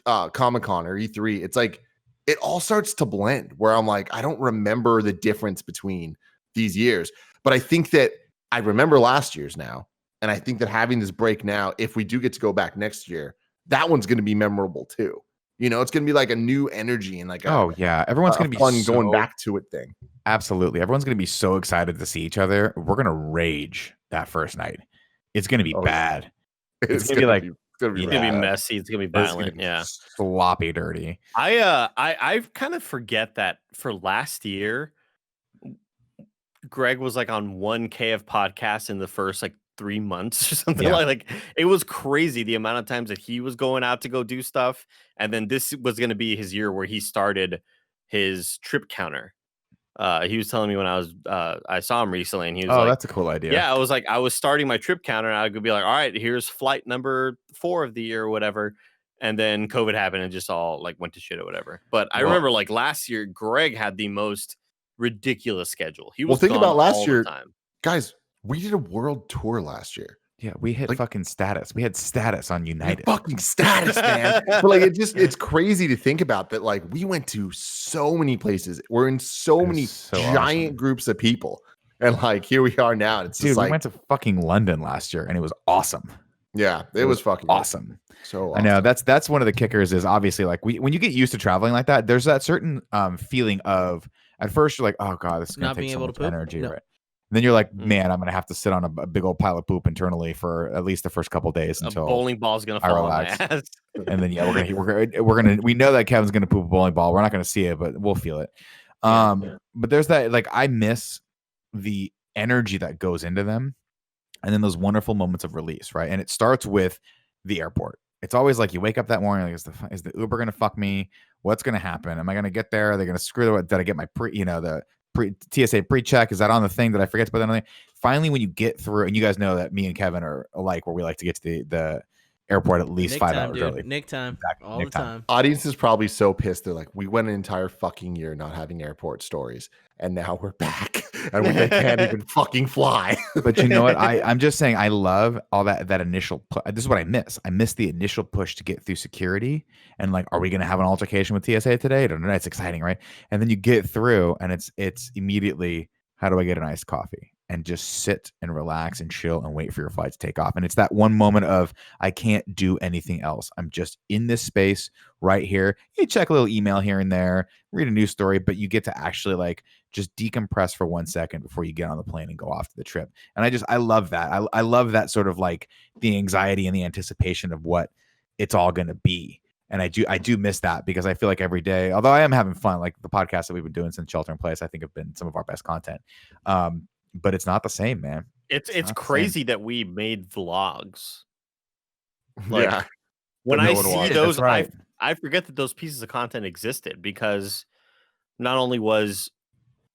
[SPEAKER 3] Comic-Con or E3. It's like, it all starts to blend where I'm like, I don't remember the difference between these years, but I think that I remember last year's now. And I think that having this break now, if we do get to go back next year, that one's going to be memorable too. It's going to be like a new energy and like
[SPEAKER 2] everyone's going to be
[SPEAKER 3] fun going back to it thing.
[SPEAKER 2] Absolutely. Everyone's going to be so excited to see each other. We're going to rage that first night. It's going to be bad.
[SPEAKER 3] It's
[SPEAKER 2] going to be like,
[SPEAKER 3] it's going to
[SPEAKER 1] be messy. It's going to be violent.
[SPEAKER 2] Sloppy dirty.
[SPEAKER 1] I kind of forget that for last year, Greg was like on 1K of podcasts in the first like 3 months or something. Like it was crazy the amount of times that he was going out to go do stuff. And then this was going to be his year where he started his trip counter. He was telling me when I saw him recently, and he was like,
[SPEAKER 2] that's a cool idea.
[SPEAKER 1] Yeah, I was starting my trip counter, and I could be like, all right, here's flight number 4 of the year or whatever. And then COVID happened and just all like went to shit or whatever. But I remember like last year, Greg had the most ridiculous schedule. He was
[SPEAKER 3] think about last year,
[SPEAKER 1] time.
[SPEAKER 3] Guys. We did a world tour last year.
[SPEAKER 2] Yeah, we hit fucking status. We had status on United.
[SPEAKER 3] Fucking status, man. But like, it's crazy to think about that. Like, we went to so many places. We're in so many giant groups of people. And like, here we are now. It's just like,
[SPEAKER 2] we went to fucking London last year and it was awesome.
[SPEAKER 3] Yeah, it was fucking
[SPEAKER 2] awesome.
[SPEAKER 3] So awesome.
[SPEAKER 2] I know that's one of the kickers is obviously like when you get used to traveling like that, there's that certain feeling of at first you're like, oh God, this is going to take so much energy. Right. And then you're like, man, I'm gonna have to sit on a big old pile of poop internally for at least the first couple of days until
[SPEAKER 1] a bowling ball's gonna fall on my ass.
[SPEAKER 2] And then we know that Kevin's gonna poop a bowling ball. We're not gonna see it, but we'll feel it. But there's that like I miss the energy that goes into them, and then those wonderful moments of release, right? And it starts with the airport. It's always like you wake up that morning, like, is the Uber gonna fuck me? What's gonna happen? Am I gonna get there? Are they gonna screw the? Did I get my TSA pre-check? Is that on the thing? Did I forget to put that on there? Finally, when you get through, and you guys know that me and Kevin are alike, where we like to get to the airport at least 5 hours early.
[SPEAKER 4] Nick time.
[SPEAKER 2] Exactly.
[SPEAKER 4] All the time.
[SPEAKER 3] Audience is probably so pissed. They're like, we went an entire fucking year not having airport stories, and now we're back, and they can't even fucking fly.
[SPEAKER 2] But you know what? I'm just saying, I love all that initial. This is what I miss. I miss the initial push to get through security, and like, are we going to have an altercation with TSA today? I don't know. It's exciting, right? And then you get through, and it's immediately, how do I get an iced coffee? And just sit and relax and chill and wait for your flight to take off. And it's that one moment of, I can't do anything else. I'm just in this space right here. You check a little email here and there, read a news story, but you get to actually like just decompress for 1 second before you get on the plane and go off to the trip. And I love that. I love that sort of like the anxiety and the anticipation of what it's all going to be. And I do miss that because I feel like every day, although I am having fun, like the podcasts that we've been doing since Shelter in Place, I think have been some of our best content. But it's not the same, man.
[SPEAKER 1] It's crazy that we made vlogs. Like when I see those, right. I forget that those pieces of content existed because not only was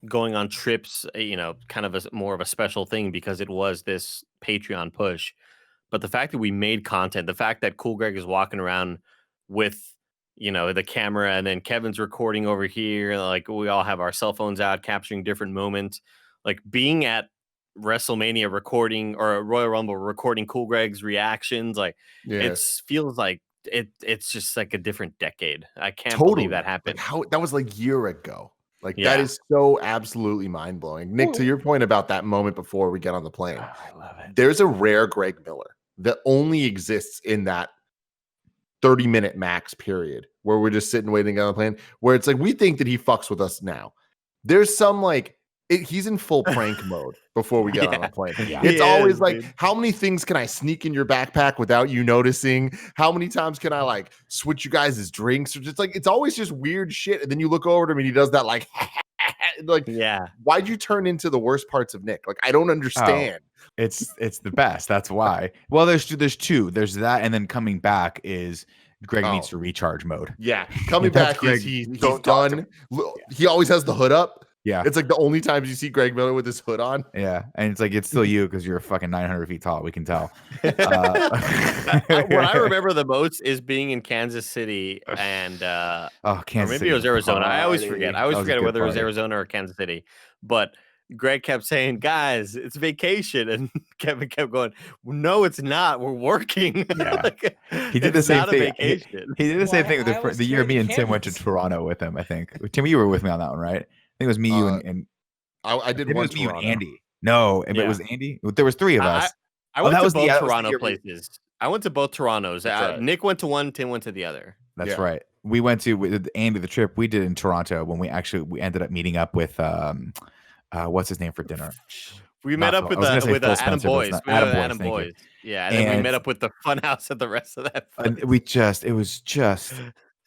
[SPEAKER 1] going on trips, kind of more of a special thing because it was this Patreon push, but the fact that we made content, the fact that Cool Greg is walking around with the camera and then Kevin's recording over here, like we all have our cell phones out capturing different moments. Like being at WrestleMania recording or Royal Rumble recording Cool Greg's reactions. Like it feels like it's just like a different decade. I can't believe that happened.
[SPEAKER 3] Like how that was like a year ago. Like that is so absolutely mind blowing. Nick, to your point about that moment before we get on the plane,
[SPEAKER 2] I love it.
[SPEAKER 3] There's a rare Greg Miller that only exists in that 30-minute max period where we're just sitting waiting on the plane, where it's like we think that he fucks with us now. There's some like he's in full prank mode before we get on a plane. It's always like, dude, how many things can I sneak in your backpack without you noticing? How many times can I like switch you guys' drinks? Or just like it's always just weird shit. And then you look over to him and he does that like why'd you turn into the worst parts of Nick? Like I don't understand.
[SPEAKER 2] It's the best. That's why. Well, there's two. There's that, and then coming back is Greg needs to recharge mode.
[SPEAKER 3] Yeah, coming back is he's done. He always has the hood up.
[SPEAKER 2] Yeah,
[SPEAKER 3] it's like the only times you see Greg Miller with his hood on.
[SPEAKER 2] Yeah, and it's like it's still you because you're fucking 900 feet tall. We can tell.
[SPEAKER 1] What I remember the most is being in Kansas City and
[SPEAKER 2] Kansas
[SPEAKER 1] maybe
[SPEAKER 2] City
[SPEAKER 1] it was Arizona.
[SPEAKER 2] party.
[SPEAKER 1] I always forget. I always forget whether it was
[SPEAKER 2] party.
[SPEAKER 1] Arizona or Kansas City. But Greg kept saying, "Guys, it's vacation," and Kevin kept going, "No, it's not. We're working."
[SPEAKER 2] Yeah.
[SPEAKER 1] Like,
[SPEAKER 2] he did the same thing.
[SPEAKER 1] He
[SPEAKER 2] did the same thing the year me and Tim went to Toronto with him. I think Tim, you were with me on that one, right? I think it was me, you, and
[SPEAKER 3] I did.
[SPEAKER 2] It was me, you, and Andy. No, it was Andy. There was three of us.
[SPEAKER 1] I went to both Toronto places. I went to both Torontos. Right. Nick went to one, Tim went to the other.
[SPEAKER 2] That's right. We went to with Andy the trip we did in Toronto when we ended up meeting up with what's his name for dinner.
[SPEAKER 1] We met up with Adam Boyes. Adam Boyes. Yeah, and then we met up with the Funhouse and the rest of that.
[SPEAKER 2] And it was just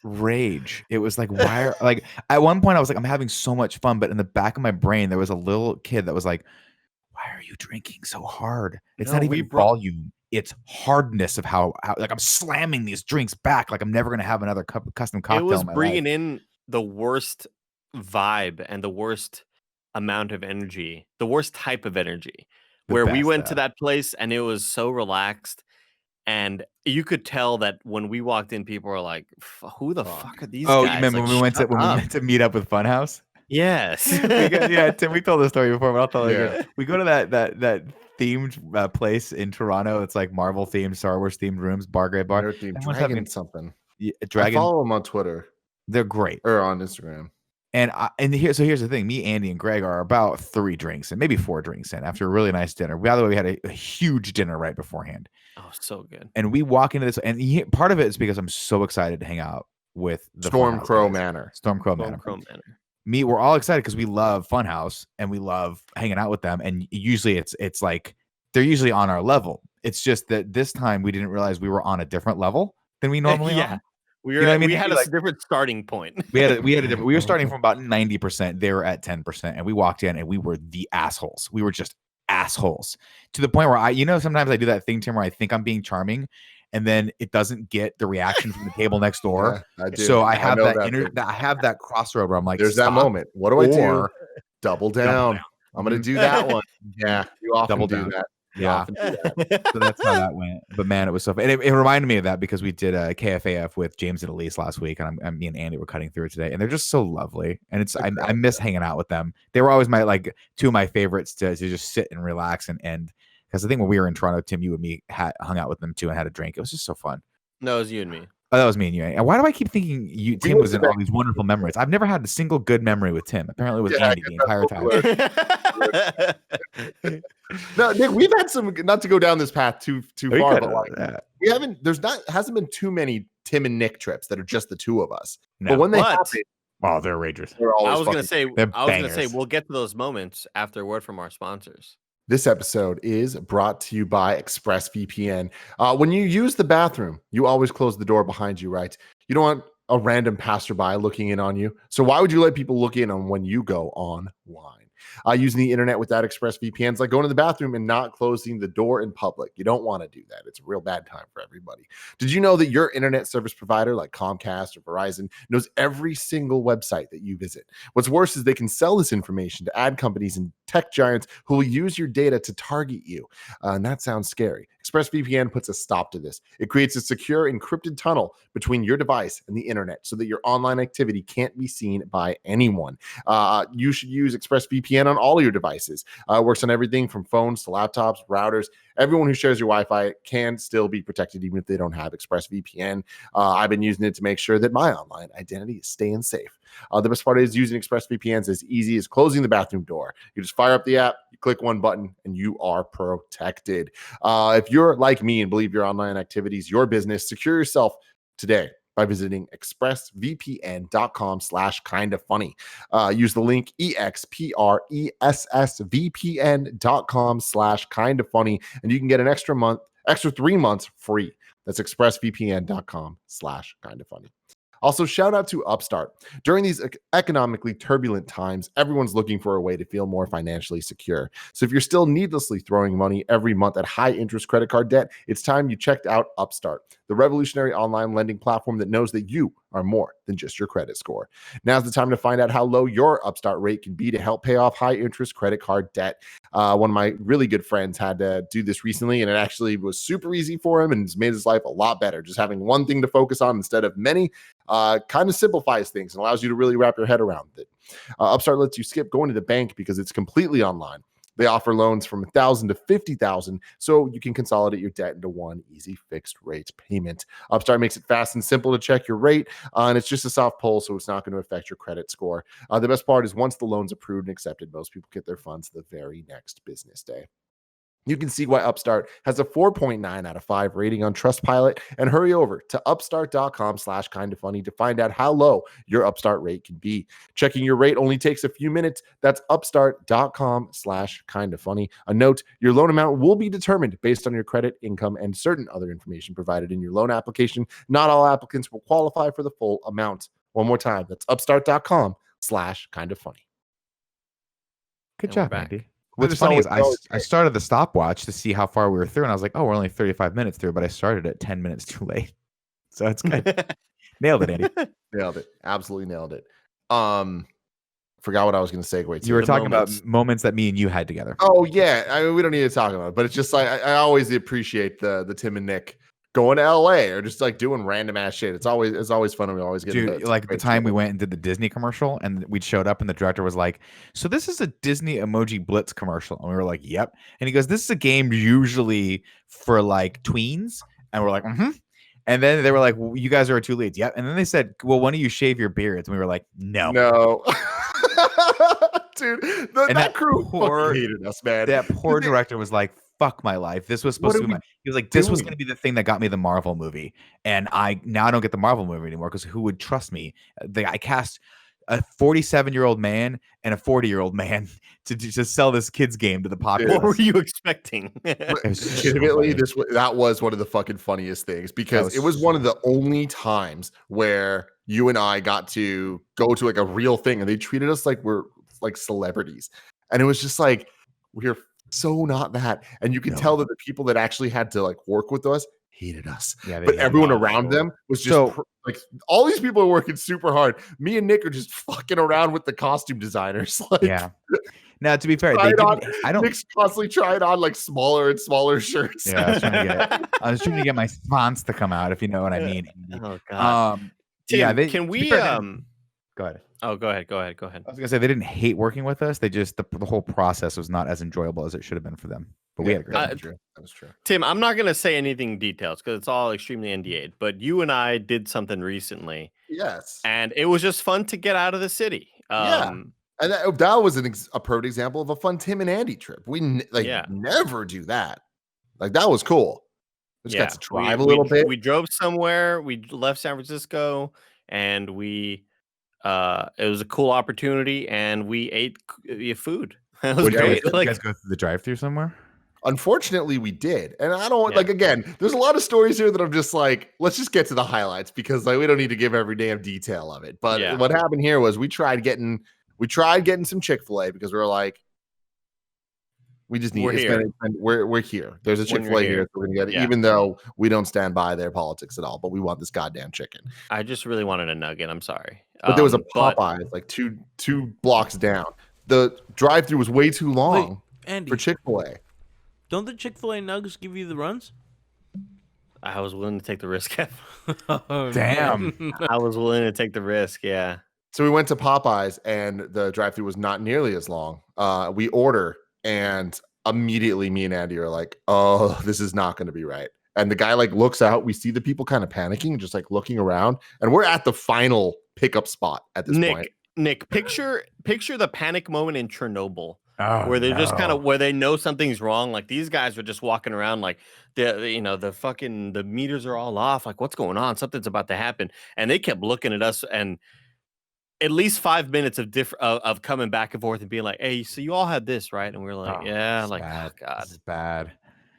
[SPEAKER 2] rage. It was like, why like at one point I was like, I'm having so much fun, but in the back of my brain there was a little kid that was like, why are you drinking so hard? It's not even volume, it's hardness of how like I'm slamming these drinks back like I'm never gonna have another custom cocktail.
[SPEAKER 1] It was bringing in the worst vibe and the worst amount of energy, the worst type of energy, where we went to that place and it was so relaxed. And you could tell that when we walked in, people were like, "Who the fuck are these guys?"
[SPEAKER 2] Oh, you remember when we went to meet up with Funhouse?
[SPEAKER 1] Yes.
[SPEAKER 2] Tim, we told this story before, but I'll tell it again. We go to that themed place in Toronto. It's like Marvel themed, Star Wars themed rooms, bar.
[SPEAKER 3] They're themed Dragon something.
[SPEAKER 2] Yeah, Dragon.
[SPEAKER 3] I follow them on Twitter.
[SPEAKER 2] They're great.
[SPEAKER 3] Or on Instagram.
[SPEAKER 2] And here's the thing. Me, Andy, and Greg are about 3 drinks and maybe 4 drinks in after a really nice dinner. By the way, we had a huge dinner right beforehand.
[SPEAKER 1] Oh, so good.
[SPEAKER 2] And we walk into this, and part of it is because I'm so excited to hang out with the
[SPEAKER 3] Stormcrow Manor.
[SPEAKER 2] Stormcrow Manor. We're all excited because we love Funhouse and we love hanging out with them. And usually it's like they're usually on our level. It's just that this time we didn't realize we were on a different level than we normally are.
[SPEAKER 1] We had a different starting point.
[SPEAKER 2] We were starting from about 90%. They were at 10%, and we walked in and we were the assholes. We were just assholes to the point where sometimes I do that thing, Tim, where I think I'm being charming, and then it doesn't get the reaction from the table next door.
[SPEAKER 3] Yeah, I do.
[SPEAKER 2] So I have I have that crossroad where I'm like,
[SPEAKER 3] there's that moment. What do I do? Double down. I'm gonna do that one. Yeah, you often do that.
[SPEAKER 2] Yeah, so that's how that went. But man, it was so fun. And it reminded me of that because we did a KFAF with James and Elise last week, and me and Andy were cutting through it today, and they're just so lovely. And I miss hanging out with them. They were always my 2 of my favorites to just sit and relax and because I think when we were in Toronto, Tim, you and me hung out with them too and had a drink. It was just so fun.
[SPEAKER 1] No, it was you and me.
[SPEAKER 2] Oh, that was me and you. And why do I keep thinking Tim was in all these wonderful memories? I've never had a single good memory with Tim. Apparently, it was Andy the entire
[SPEAKER 3] time. No, Nick, we've had some. Not to go down this path too far, but we haven't. Hasn't been too many Tim and Nick trips that are just the 2 of us.
[SPEAKER 2] No.
[SPEAKER 3] But when they happen,
[SPEAKER 2] they're ragers.
[SPEAKER 1] I was gonna say we'll get to those moments after a word from our sponsors.
[SPEAKER 3] This episode is brought to you by ExpressVPN. When you use the bathroom, you always close the door behind you, right? You don't want a random passerby looking in on you. So why would you let people look in on when you go online? Using the internet without ExpressVPN is like going to the bathroom and not closing the door in public. You don't want to do that. It's a real bad time for everybody. Did you know that your internet service provider like Comcast or Verizon knows every single website that you visit? What's worse is they can sell this information to ad companies and tech giants who will use your data to target you. And that sounds scary. ExpressVPN puts a stop to this. It creates a secure encrypted tunnel between your device and the internet so that your online activity can't be seen by anyone. You should use ExpressVPN VPN on all your devices. It works on everything from phones to laptops, routers. Everyone who shares your Wi-Fi can still be protected even if they don't have ExpressVPN. I've been using it to make sure that my online identity is staying safe. The best part is using ExpressVPN is as easy as closing the bathroom door. You just fire up the app, you click one button, and you are protected. If you're like me and believe your online activities, your business, secure yourself today by visiting expressvpn.com/kindafunny. Use the link expressvpn.com/kindafunny, and you can get an extra 3 months free. That's expressvpn.com/kindafunny. Also, shout out to Upstart. During these economically turbulent times, everyone's looking for a way to feel more financially secure. So if you're still needlessly throwing money every month at high interest credit card debt, it's time you checked out Upstart, the revolutionary online lending platform that knows that you are more than just your credit score. Now's the time to find out how low your Upstart rate can be to help pay off high interest credit card debt. One of my really good friends had to do this recently, and it actually was super easy for him and it's made his life a lot better. Just having one thing to focus on instead of many kind of simplifies things and allows you to really wrap your head around it. Upstart lets you skip going to the bank because it's completely online. They offer loans from $1,000 to $50,000, so you can consolidate your debt into one easy fixed rate payment. Upstart makes it fast and simple to check your rate, and it's just a soft pull, so it's not going to affect your credit score. The best part is once the loan's approved and accepted, most people get their funds the very next business day. You can see why Upstart has a 4.9 out of 5 rating on Trustpilot, and hurry over to upstart.com/kindafunny to find out how low your Upstart rate can be. Checking your rate only takes a few minutes. That's upstart.com/kindafunny. A note, your loan amount will be determined based on your credit, income, and certain other information provided in your loan application. Not all applicants will qualify for the full amount. One more time, that's upstart.com/kindafunny.
[SPEAKER 2] Good job, Andy. What's funny is I started the stopwatch to see how far we were through, and I was like, oh, we're only 35 minutes through, but I started at 10 minutes too late. So it's good. Nailed it, Andy.
[SPEAKER 3] Nailed it. Absolutely nailed it. Forgot what I was going to segue to.
[SPEAKER 2] You were talking about moments that me and you had together.
[SPEAKER 3] Oh, yeah. I mean, we don't need to talk about it, but it's just like I always appreciate the Tim and Nick going to LA or just like doing random ass shit. It's always fun, and we always get
[SPEAKER 2] like the time we went and did the Disney commercial, and we showed up, and the director was like, "So this is a Disney Emoji Blitz commercial," and we were like, "Yep." And he goes, "This is a game usually for like tweens," and we're like, "Mm-hmm." And then they were like, well, "You guys are two leads." Yep. And then they said, "Well, why don't you shave your beards?" And we were like, "No."
[SPEAKER 3] Dude, that crew hated us, man.
[SPEAKER 2] That poor director was like, fuck my life. This was supposed to be he was like, this was going to be the thing that got me the Marvel movie. And I don't get the Marvel movie anymore because who would trust me? I cast a 47-year-old man and a 40-year-old man to sell this kids game to the populace.
[SPEAKER 1] What were you expecting?
[SPEAKER 3] Legitimately, that was one of the fucking funniest things because it was one of the only times where you and I got to go to like a real thing, and they treated us like we're like celebrities. And it was just like, we're so not that. And you could tell that the people that actually had to like work with us hated us. Yeah, but everyone around them was just like, all these people are working super hard. Me and Nick are just fucking around with the costume designers. Like,
[SPEAKER 2] yeah. Now, to be fair,
[SPEAKER 3] Nick's constantly trying on like smaller and smaller shirts.
[SPEAKER 2] Yeah, I was trying to get my fonts to come out, if you know what I mean.
[SPEAKER 1] Oh god. Tim, can we
[SPEAKER 2] go ahead.
[SPEAKER 1] Oh, go ahead.
[SPEAKER 2] I was gonna say they didn't hate working with us. They just the whole process was not as enjoyable as it should have been for them. But we had a great time.
[SPEAKER 3] That was true.
[SPEAKER 1] Tim, I'm not gonna say anything details because it's all extremely NDA'd. But you and I did something recently.
[SPEAKER 3] Yes,
[SPEAKER 1] and it was just fun to get out of the city.
[SPEAKER 3] And that was a perfect example of a fun Tim and Andy trip. We never do that. Like that was cool. We just got to drive a little bit.
[SPEAKER 1] We drove somewhere. We left San Francisco, and it was a cool opportunity, and we ate food. It was great.
[SPEAKER 2] Did you guys go through the drive-thru somewhere?
[SPEAKER 3] Unfortunately, we did. And I don't again, there's a lot of stories here that I'm just like, let's just get to the highlights because like we don't need to give every damn detail of it. But what happened here was we tried getting some Chick-fil-A because we were like, we just need we're here. There's a Chick-fil-A here, so we're gonna get it, even though we don't stand by their politics at all, but we want this goddamn chicken.
[SPEAKER 1] I just really wanted a nugget. I'm sorry.
[SPEAKER 3] But there was a Popeyes like two blocks down. The drive-through was way too long for Chick-fil-A.
[SPEAKER 4] Don't the Chick-fil-A nugs give you the runs?
[SPEAKER 1] I was willing to take the risk.
[SPEAKER 2] Damn.
[SPEAKER 1] I was willing to take the risk. Yeah.
[SPEAKER 3] So we went to Popeyes and the drive-thru was not nearly as long. We order and immediately me and Andy are like, oh, this is not going to be right. And the guy like looks out. We see the people kind of panicking, just like looking around. And we're at the final pickup spot at this point.
[SPEAKER 1] Nick, picture the panic moment in Chernobyl.
[SPEAKER 2] Oh,
[SPEAKER 1] where they're just kind of where they know something's wrong. Like these guys were just walking around like the meters are all off. Like what's going on? Something's about to happen. And they kept looking at us and at least 5 minutes of coming back and forth and being like, hey, so you all had this, right? And we're like, yeah, like
[SPEAKER 2] bad.
[SPEAKER 1] Oh, God.
[SPEAKER 2] This is bad.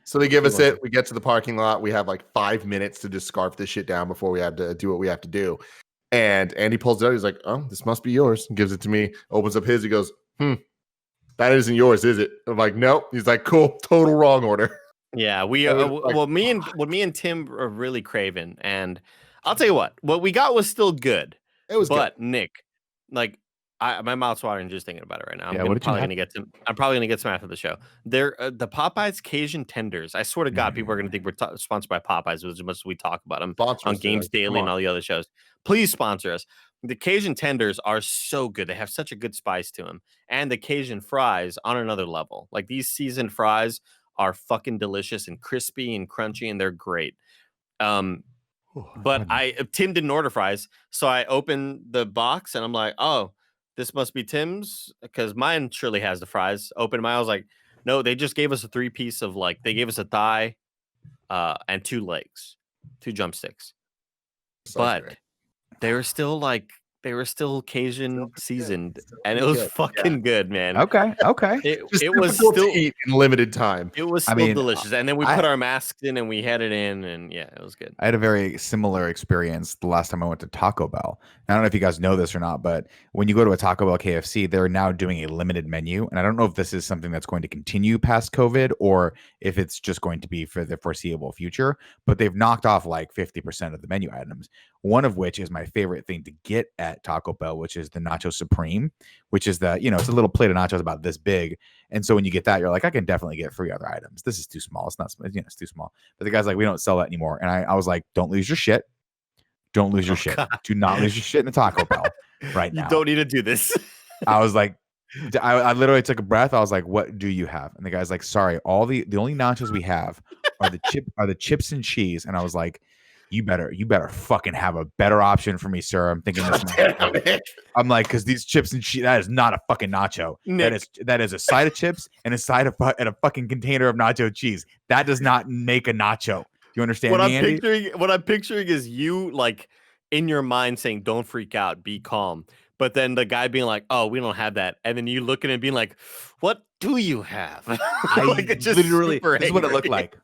[SPEAKER 3] So they give us it. We get to the parking lot. We have like 5 minutes to just scarf this shit down before we have to do what we have to do. And Andy pulls it out. He's like, oh, this must be yours. And gives it to me. Opens up his. He goes, that isn't yours, is it? I'm like, nope. He's like, cool, total wrong order.
[SPEAKER 1] Yeah, we me and Tim are really craving, and I'll tell you what we got was still good.
[SPEAKER 3] It was
[SPEAKER 1] but
[SPEAKER 3] good.
[SPEAKER 1] Nick, like my mouth's watering just thinking about it right now.
[SPEAKER 2] I'm probably
[SPEAKER 1] gonna get some after the show. They're the Popeyes Cajun tenders. I swear to God, people are gonna think we're sponsored by Popeyes as much as we talk about them on Games Daily and all the other shows. Please sponsor us. The Cajun tenders are so good. They have such a good spice to them. And the Cajun fries on another level. Like these seasoned fries are fucking delicious and crispy and crunchy, and they're great. But Tim didn't order fries. So I opened the box and I'm like, oh, this must be Tim's because mine surely has the fries. Open mine, I was like, no, they just gave us a 3-piece of they gave us a thigh and 2 legs, 2 drumsticks. But great. They were still Cajun seasoned, and it was fucking good, man.
[SPEAKER 2] Okay.
[SPEAKER 3] It was still to eat in limited time.
[SPEAKER 1] It was still delicious, and then we put our masks in and we had it in, and yeah, it was good.
[SPEAKER 2] I had a very similar experience the last time I went to Taco Bell. I don't know if you guys know this or not, but when you go to a Taco Bell KFC, they're now doing a limited menu, and I don't know if this is something that's going to continue past COVID or if it's just going to be for the foreseeable future. But they've knocked off like 50% of the menu items. One of which is my favorite thing to get at Taco Bell, which is the Nacho Supreme, which is it's a little plate of nachos about this big. And so when you get that, you're like, I can definitely get 3 other items. This is too small. It's not, it's too small. But the guy's like, we don't sell that anymore. And I was like, don't lose your shit. Don't lose your shit. God. Do not lose your shit in a Taco Bell right now.
[SPEAKER 1] You don't need to do this.
[SPEAKER 2] I was like, I literally took a breath. I was like, what do you have? And the guy's like, sorry, the only nachos we have are the chips and cheese. And I was like, you better fucking have a better option for me, sir. I'm thinking this. I'm like, because these chips and cheese, that is not a fucking nacho. Nick. That is a side of chips and a side of and a fucking container of nacho cheese. That does not make a nacho. You understand
[SPEAKER 1] what
[SPEAKER 2] me,
[SPEAKER 1] Andy? What I'm picturing is you like in your mind saying, "Don't freak out, be calm." But then the guy being like, "Oh, we don't have that," and then you looking and being like, "What do you have?"
[SPEAKER 2] Like, it's just literally this is what it looked like.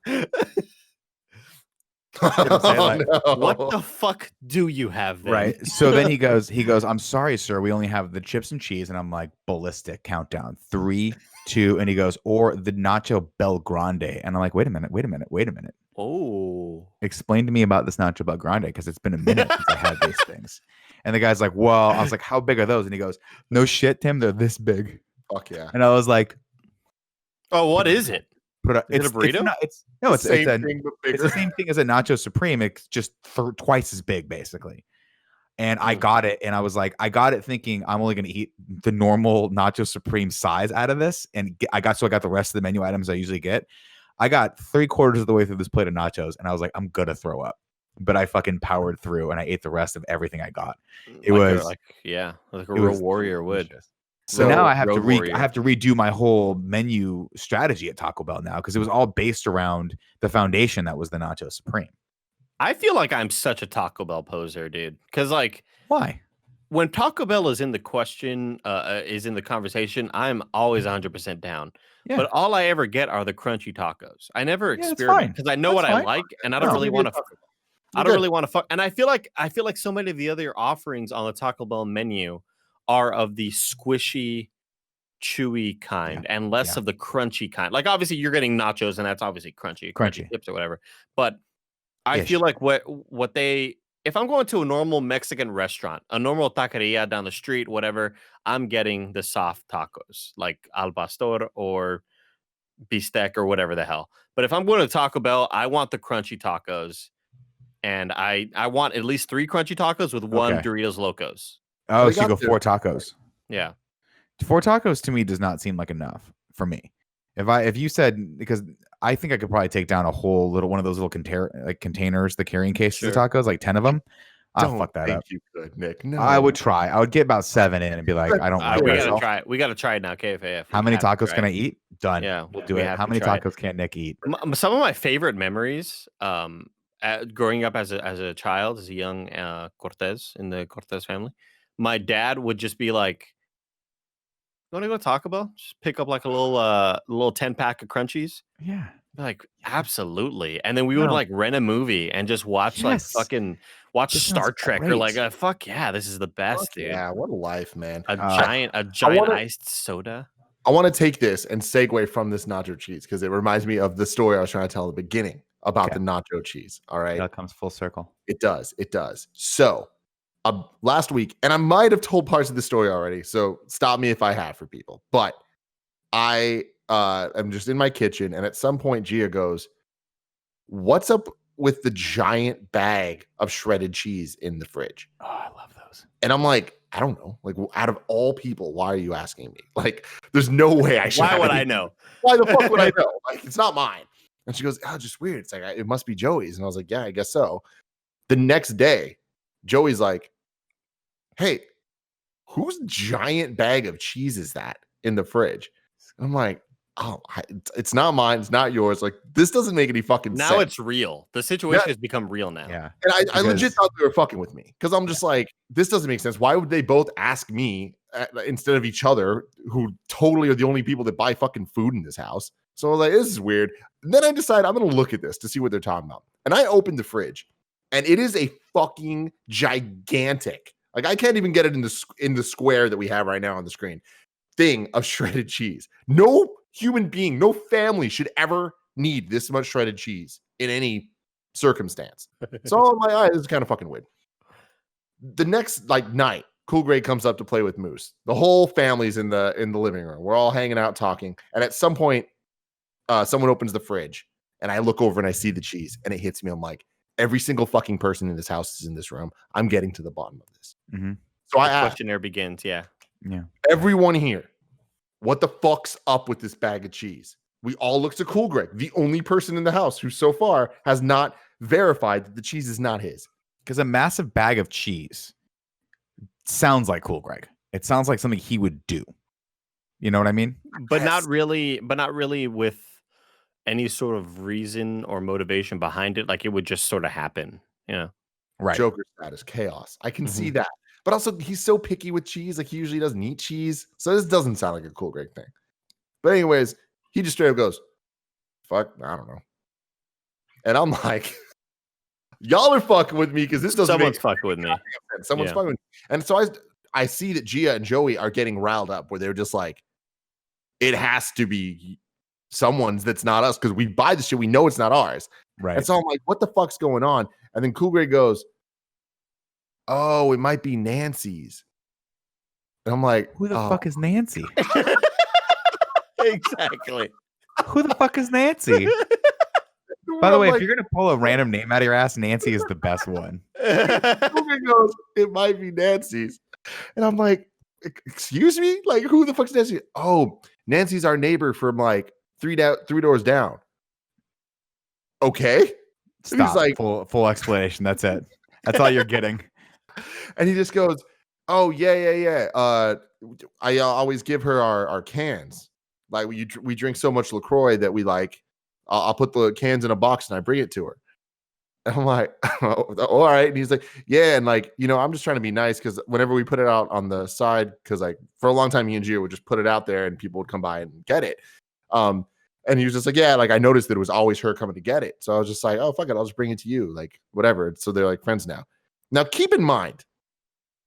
[SPEAKER 1] What the fuck do you have then?
[SPEAKER 2] Right. So then he goes, I'm sorry, sir. We only have the chips and cheese. And I'm like, ballistic countdown. 3, 2. And he goes, or the Nacho Bel Grande. And I'm like, wait a minute.
[SPEAKER 1] Oh.
[SPEAKER 2] Explain to me about this Nacho Bel Grande because it's been a minute since I had these things. And the guy's like, well, I was like, how big are those? And he goes, no shit, Tim. They're this big.
[SPEAKER 3] Fuck yeah.
[SPEAKER 2] And I was like,
[SPEAKER 1] oh, what is it?
[SPEAKER 2] It's
[SPEAKER 1] a burrito?
[SPEAKER 2] It's the same thing as a Nacho Supreme. It's just twice as big, basically. And I got it, and I was like, I got it thinking I'm only going to eat the normal Nacho Supreme size out of this, and I got the rest of the menu items I usually get. I got 3/4 of the way through this plate of nachos, and I was like, I'm gonna throw up. But I fucking powered through, and I ate the rest of everything I got. It was
[SPEAKER 1] like a real warrior would.
[SPEAKER 2] So now I have to redo my whole menu strategy at Taco Bell now because it was all based around the foundation that was the Nacho Supreme.
[SPEAKER 1] I feel like I'm such a Taco Bell poser, dude. Because
[SPEAKER 2] why?
[SPEAKER 1] When Taco Bell is in the question, is in the conversation, I'm always 100% down. Yeah. But all I ever get are the crunchy tacos. I never experiment because I know I like, and I don't really want to. I don't really want to fuck. And I feel like so many of the other offerings on the Taco Bell menu are of the squishy, chewy kind and less of the crunchy kind. Like obviously you're getting nachos and that's obviously crunchy chips or whatever. But I feel like what they, if I'm going to a normal Mexican restaurant, a normal taqueria down the street, whatever, I'm getting the soft tacos like al pastor or bistec or whatever the hell. But if I'm going to Taco Bell, I want the crunchy tacos. And I want at least 3 crunchy tacos with 1 Doritos Locos.
[SPEAKER 2] Oh,
[SPEAKER 3] They
[SPEAKER 2] so you go
[SPEAKER 3] got
[SPEAKER 2] 4 tacos.
[SPEAKER 1] Yeah.
[SPEAKER 2] 4 tacos to me does not seem like enough for me. If you said, because I think I could probably take down a whole little one of those little containers, the carrying cases of tacos, like 10 of them. I'll fuck that up.
[SPEAKER 3] You could, Nick. No,
[SPEAKER 2] I would try. I would get about 7 in and be like, I don't like
[SPEAKER 1] we
[SPEAKER 2] myself.
[SPEAKER 1] gotta try it. We gotta try it now, KFAF.
[SPEAKER 2] How many tacos can I eat? Done.
[SPEAKER 1] Yeah,
[SPEAKER 2] We'll do it. How many tacos can Nick eat?
[SPEAKER 1] Some of my favorite memories, growing up as a child, as a young Cortez in the Cortez family, my dad would just be like, "You want to go to Taco Bell? Just pick up like a little 10-pack of crunchies."
[SPEAKER 2] Yeah.
[SPEAKER 1] Like, absolutely. And then we would like rent a movie and just watch like fucking watch Star Trek or like fuck yeah, this is the best, dude.
[SPEAKER 3] Yeah, what a life, man.
[SPEAKER 1] A giant iced soda.
[SPEAKER 3] I want to take this and segue from this nacho cheese because it reminds me of the story I was trying to tell at the beginning about the nacho cheese. All right.
[SPEAKER 2] That comes full circle.
[SPEAKER 3] It does. It does. So last week, and I might have told parts of the story already, so stop me if I have for people, but I'm just in my kitchen, and at some point Gia goes, "What's up with the giant bag of shredded cheese in the fridge?"
[SPEAKER 2] Oh, I love those.
[SPEAKER 3] And I'm like, I don't know. Like, out of all people, why are you asking me? Like, there's no way I should.
[SPEAKER 1] Why would I know?
[SPEAKER 3] Why the fuck would I know? Like, it's not mine. And she goes, "Oh, just weird. It's like, it must be Joey's." And I was like, "Yeah, I guess so." The next day, Joey's like, "Hey, whose giant bag of cheese is that in the fridge?" I'm like, "Oh, it's not mine. It's not yours. Like, this doesn't make any fucking sense."
[SPEAKER 1] Now it's real. The situation has become real now.
[SPEAKER 2] Yeah.
[SPEAKER 3] And I legit thought they were fucking with me because I'm just like, this doesn't make sense. Why would they both ask me instead of each other, who totally are the only people that buy fucking food in this house? So I was like, this is weird. And then I decided I'm going to look at this to see what they're talking about. And I opened the fridge, and it is a fucking gigantic, like, I can't even get it in the square that we have right now on the screen, thing of shredded cheese. No human being, no family should ever need this much shredded cheese in any circumstance. So I'm like, all right, this is kind of fucking weird. The next night, Cool Greg comes up to play with Moose. The whole family's in the living room. We're all hanging out talking. And at some point, someone opens the fridge, and I look over and I see the cheese, and it hits me. I'm like, every single fucking person in this house is in this room. I'm getting to the bottom of this.
[SPEAKER 2] Mm-hmm.
[SPEAKER 3] So
[SPEAKER 1] the questionnaire begins. Yeah.
[SPEAKER 3] Everyone here, what the fuck's up with this bag of cheese? We all look to Cool Greg, the only person in the house who so far has not verified that the cheese is not his.
[SPEAKER 2] Because a massive bag of cheese sounds like Cool Greg. It sounds like something he would do. You know what I mean?
[SPEAKER 1] But not really with any sort of reason or motivation behind it. Like, it would just sort of happen, you know?
[SPEAKER 2] Right.
[SPEAKER 3] Joker status, chaos. I can see that. But also, he's so picky with cheese. Like, he usually doesn't eat cheese. So this doesn't sound like a Cool Greg thing. But anyways, he just straight up goes, "Fuck, I don't know." And I'm like, y'all are fucking with me because this doesn't
[SPEAKER 1] Someone's fucking with me.
[SPEAKER 3] sense. Someone's fucking with me. And so I see that Gia and Joey are getting riled up where they're just like, it has to be someone's that's not us because we buy the shit. We know it's not ours.
[SPEAKER 2] Right.
[SPEAKER 3] And so I'm like, what the fuck's going on? And then Cool Greg goes, "Oh, it might be Nancy's." And I'm like,
[SPEAKER 2] who the fuck is Nancy?
[SPEAKER 1] Exactly.
[SPEAKER 2] Who the fuck is Nancy? By the way, if you're gonna pull a random name out of your ass, Nancy is the best one.
[SPEAKER 3] Cool Greg goes, "It might be Nancy's." And I'm like, excuse me? Like, who the fuck's Nancy? "Oh, Nancy's our neighbor from like three doors down." Okay.
[SPEAKER 2] Stop.
[SPEAKER 3] He's like,
[SPEAKER 2] full explanation. That's it. That's all you're getting.
[SPEAKER 3] And he just goes, "Oh, yeah. I always give her our cans. Like, we drink so much LaCroix that we like, I'll put the cans in a box and I bring it to her." And I'm like, "Oh, all right." And he's like, "Yeah. And like, I'm just trying to be nice because whenever we put it out on the side, because like for a long time, me and Gio would just put it out there and people would come by and get it." And he was just like, "Yeah, like I noticed that it was always her coming to get it. So I was just like, oh, fuck it. I'll just bring it to you. Like, whatever." So they're like friends now. Now, keep in mind,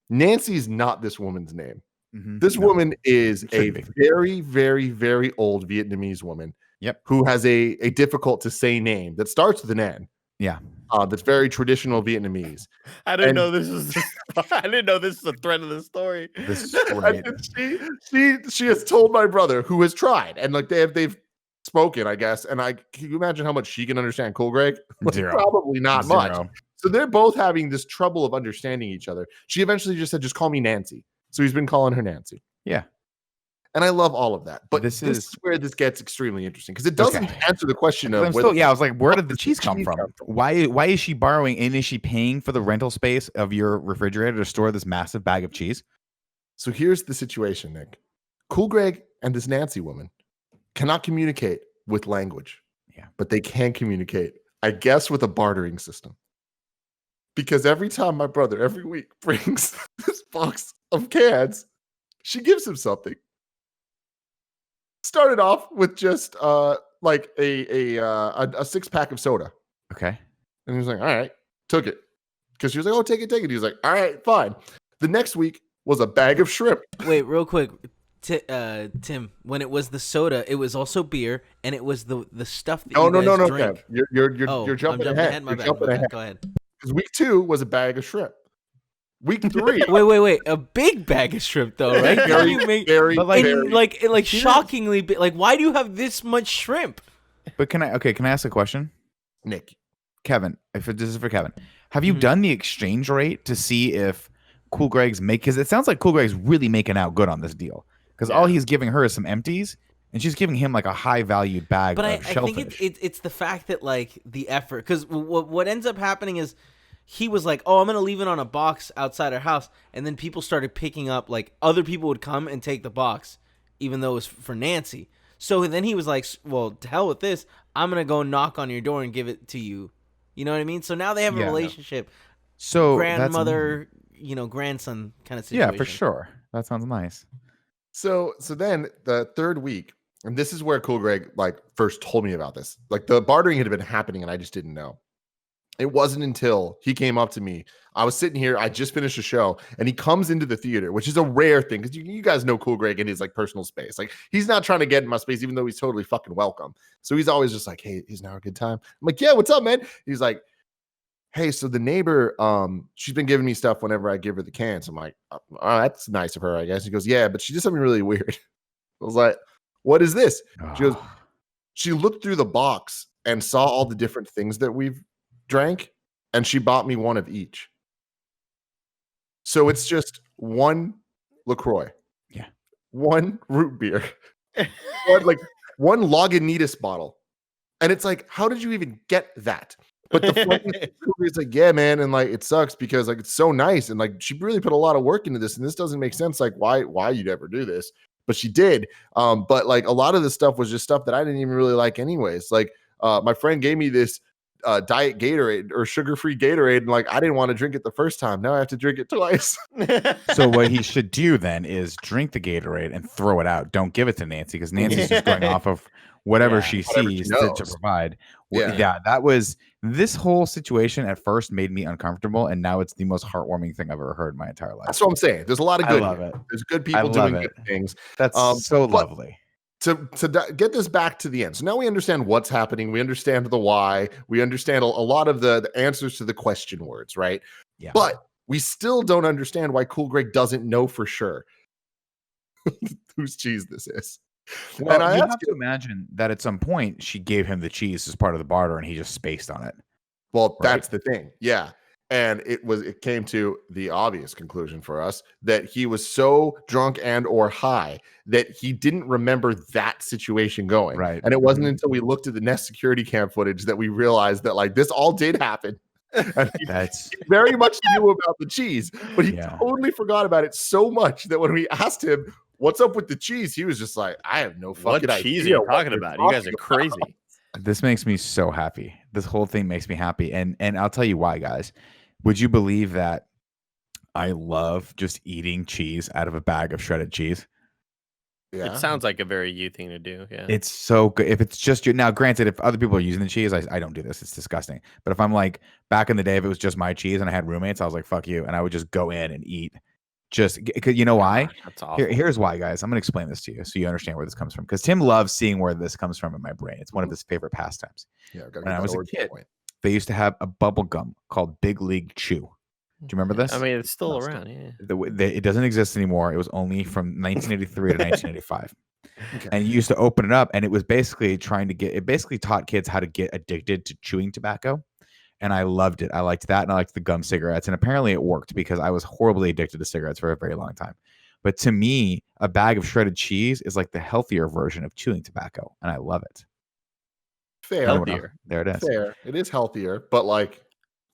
[SPEAKER 3] Nancy's not this woman's name.
[SPEAKER 2] Mm-hmm.
[SPEAKER 3] This woman is a very, very, very old Vietnamese woman.
[SPEAKER 2] Yep.
[SPEAKER 3] Who has a difficult to say name that starts with an N.
[SPEAKER 2] Yeah.
[SPEAKER 3] That's very traditional Vietnamese.
[SPEAKER 1] I didn't know this was the thread of the story.
[SPEAKER 3] She has told my brother, who has tried, and like they've spoken, I guess. And can you imagine how much she can understand Cool Greg?
[SPEAKER 2] Zero.
[SPEAKER 3] Probably not much. So they're both having this trouble of understanding each other. She eventually just said, just call me Nancy. So he's been calling her Nancy.
[SPEAKER 2] Yeah.
[SPEAKER 3] And I love all of that. But this is where this gets extremely interesting because it doesn't answer the question of
[SPEAKER 2] I was like, where did the cheese come from? Why is she borrowing and is she paying for the rental space of your refrigerator to store this massive bag of cheese?
[SPEAKER 3] So here's the situation, Nick. Cool Greg and this Nancy woman cannot communicate with language.
[SPEAKER 2] Yeah.
[SPEAKER 3] But they can communicate, I guess, with a bartering system. Because every time my brother every week brings this box of cans, she gives him something. Started off with just like a 6-pack of soda.
[SPEAKER 2] Okay.
[SPEAKER 3] And he was like, all right, took it. Because she was like, oh, take it. He was like, all right, fine. The next week was a bag of shrimp.
[SPEAKER 4] Wait, real quick. Tim, when it was the soda, it was also beer, and it was the stuff that you guys drink.
[SPEAKER 3] You're jumping ahead.
[SPEAKER 4] My bad. Go ahead.
[SPEAKER 3] Because week 2 was a bag of shrimp. Week 3.
[SPEAKER 4] wait. A big bag of shrimp, though, right? Very, shockingly big. Like, why do you have this much shrimp?
[SPEAKER 2] But can I ask a question?
[SPEAKER 3] Nick.
[SPEAKER 2] Kevin, if this is for Kevin, have you done the exchange rate to see if Cool Greg's because it sounds like Cool Greg's really making out good on this deal. Because all he's giving her is some empties, and she's giving him like a high valued bag of shellfish. But I
[SPEAKER 4] think it's the fact that like the effort. Because what ends up happening is he was like, "Oh, I'm gonna leave it on a box outside our house," and then people started picking up. Like other people would come and take the box, even though it was for Nancy. So then he was like, "Well, to hell with this. I'm gonna go knock on your door and give it to you." You know what I mean? So now they have a relationship.
[SPEAKER 2] So
[SPEAKER 4] grandmother, grandson kind of situation.
[SPEAKER 2] Yeah, for sure. That sounds nice.
[SPEAKER 3] So then the third week, and this is where Cool Greg like first told me about this. Like the bartering had been happening and I just didn't know. It wasn't until he came up to me. I was sitting here, I just finished a show, and he comes into the theater, which is a rare thing because you guys know Cool Greg in his like personal space. Like he's not trying to get in my space, even though he's totally fucking welcome. So he's always just like, hey, is now a good time? I'm like, yeah, what's up, man? He's like, hey, so the neighbor, she's been giving me stuff whenever I give her the cans. I'm like, oh, that's nice of her, I guess. He goes, yeah, but she did something really weird. I was like, what is this? She goes, she looked through the box and saw all the different things that we've drank, and she bought me one of each. So it's just one LaCroix.
[SPEAKER 2] Yeah.
[SPEAKER 3] One root beer. one Lagunitas bottle. And it's like, how did you even get that? But the funny is like, yeah, man, and like it sucks because like it's so nice and like she really put a lot of work into this, and this doesn't make sense. Like, why you'd ever do this? But she did. But like a lot of this stuff was just stuff that I didn't even really like, anyways. Like, my friend gave me this diet Gatorade or sugar-free Gatorade, and like I didn't want to drink it the first time. Now I have to drink it twice.
[SPEAKER 2] So what he should do then is drink the Gatorade and throw it out. Don't give it to Nancy because Nancy's just going off of whatever she sees to provide. Yeah, that was this whole situation at first made me uncomfortable, and now it's the most heartwarming thing I've ever heard in my entire life.
[SPEAKER 3] That's what I'm saying. There's a lot of good.
[SPEAKER 2] I love it.
[SPEAKER 3] There's good people doing good things.
[SPEAKER 2] That's so lovely.
[SPEAKER 3] To get this back to the end. So now we understand what's happening. We understand the why. We understand a lot of the answers to the question words, right?
[SPEAKER 2] Yeah.
[SPEAKER 3] But we still don't understand why Cool Greg doesn't know for sure whose cheese this is.
[SPEAKER 2] Well, and I have to imagine that at some point she gave him the cheese as part of the barter, and he just spaced on it.
[SPEAKER 3] Well, that's the thing. Yeah. And it came to the obvious conclusion for us that he was so drunk and or high that he didn't remember that situation going.
[SPEAKER 2] Right.
[SPEAKER 3] And it wasn't until we looked at the Nest security cam footage that we realized that like this all did happen. And he very much knew about the cheese, but he totally forgot about it so much that when we asked him, what's up with the cheese? He was just like, I have no fucking idea.
[SPEAKER 1] What cheese are you talking about? You guys are crazy.
[SPEAKER 2] This makes me so happy. This whole thing makes me happy. And I'll tell you why, guys. Would you believe that I love just eating cheese out of a bag of shredded cheese?
[SPEAKER 1] Yeah. It sounds like a very you thing to do. Yeah.
[SPEAKER 2] It's so good. If it's just you now, granted, if other people are using the cheese, I don't do this. It's disgusting. But if I'm like back in the day, if it was just my cheese and I had roommates, I was like, fuck you. And I would just go in and eat. Just because you know why?
[SPEAKER 1] That's awful.
[SPEAKER 2] Here's why, guys. I'm gonna explain this to you so you understand where this comes from. Because Tim loves seeing where this comes from in my brain. It's one of his favorite pastimes.
[SPEAKER 3] Yeah,
[SPEAKER 2] when I was a kid, they used to have a bubble gum called Big League Chew. Do you remember this?
[SPEAKER 1] I mean, it's still around. Yeah,
[SPEAKER 2] it doesn't exist anymore. It was only from 1983 to 1985. Okay. And you used to open it up, and it was basically it basically taught kids how to get addicted to chewing tobacco. and I loved it. I liked that, and I liked the gum cigarettes, and apparently it worked because I was horribly addicted to cigarettes for a very long time. But to me, a bag of shredded cheese is like the healthier version of chewing tobacco, and I love it.
[SPEAKER 3] Fair.
[SPEAKER 1] Healthier.
[SPEAKER 2] There it is.
[SPEAKER 3] Fair. It is healthier, but like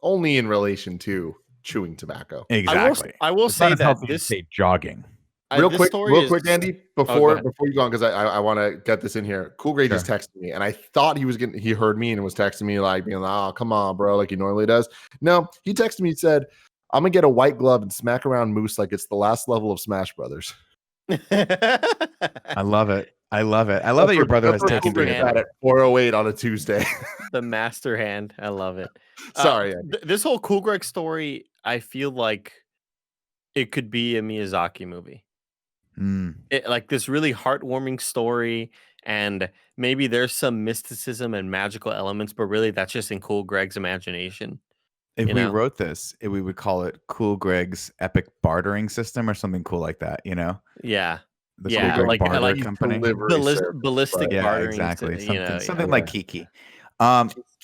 [SPEAKER 3] only in relation to chewing tobacco.
[SPEAKER 2] Exactly.
[SPEAKER 1] I will
[SPEAKER 2] It's not
[SPEAKER 1] say
[SPEAKER 2] as
[SPEAKER 1] that
[SPEAKER 2] healthy as,
[SPEAKER 1] this
[SPEAKER 2] say, jogging.
[SPEAKER 3] Real
[SPEAKER 1] this
[SPEAKER 3] quick,
[SPEAKER 1] story is
[SPEAKER 3] Andy,
[SPEAKER 1] go
[SPEAKER 3] before
[SPEAKER 1] ahead.
[SPEAKER 3] you go on, because I want to get this in here. Cool Gray just
[SPEAKER 2] Sure.
[SPEAKER 3] texted me, and I thought he heard me and was texting me like being like, "Oh, come on, bro," like he normally does. No, he texted me and said, "I'm gonna get a white glove and smack around Moose like it's the last level of Smash Brothers."
[SPEAKER 2] I love it. I love it. I love that your brother has
[SPEAKER 3] That's
[SPEAKER 2] taken
[SPEAKER 3] Cool
[SPEAKER 2] to
[SPEAKER 3] Gray
[SPEAKER 2] it.
[SPEAKER 3] at 4:08 on a Tuesday.
[SPEAKER 1] The master hand. I love it.
[SPEAKER 3] Sorry, Andy.
[SPEAKER 1] This whole Cool Greg story, I feel like it could be a Miyazaki movie. Like this really heartwarming story, and maybe there's some mysticism and magical elements, but really that's just in Cool Greg's imagination.
[SPEAKER 2] If
[SPEAKER 1] You
[SPEAKER 2] we
[SPEAKER 1] know?
[SPEAKER 2] wrote this, we would call it Cool Greg's Epic Bartering System or something cool like that, you know?
[SPEAKER 1] Yeah.
[SPEAKER 2] The
[SPEAKER 1] Yeah,
[SPEAKER 2] Cool Greg
[SPEAKER 1] like-
[SPEAKER 2] Barter
[SPEAKER 1] like
[SPEAKER 2] Company.
[SPEAKER 3] Delivery service,
[SPEAKER 1] ballistic
[SPEAKER 3] but-
[SPEAKER 2] Yeah,
[SPEAKER 1] bartering.
[SPEAKER 2] exactly.
[SPEAKER 1] You know,
[SPEAKER 2] Something
[SPEAKER 1] yeah.
[SPEAKER 2] like Kiki.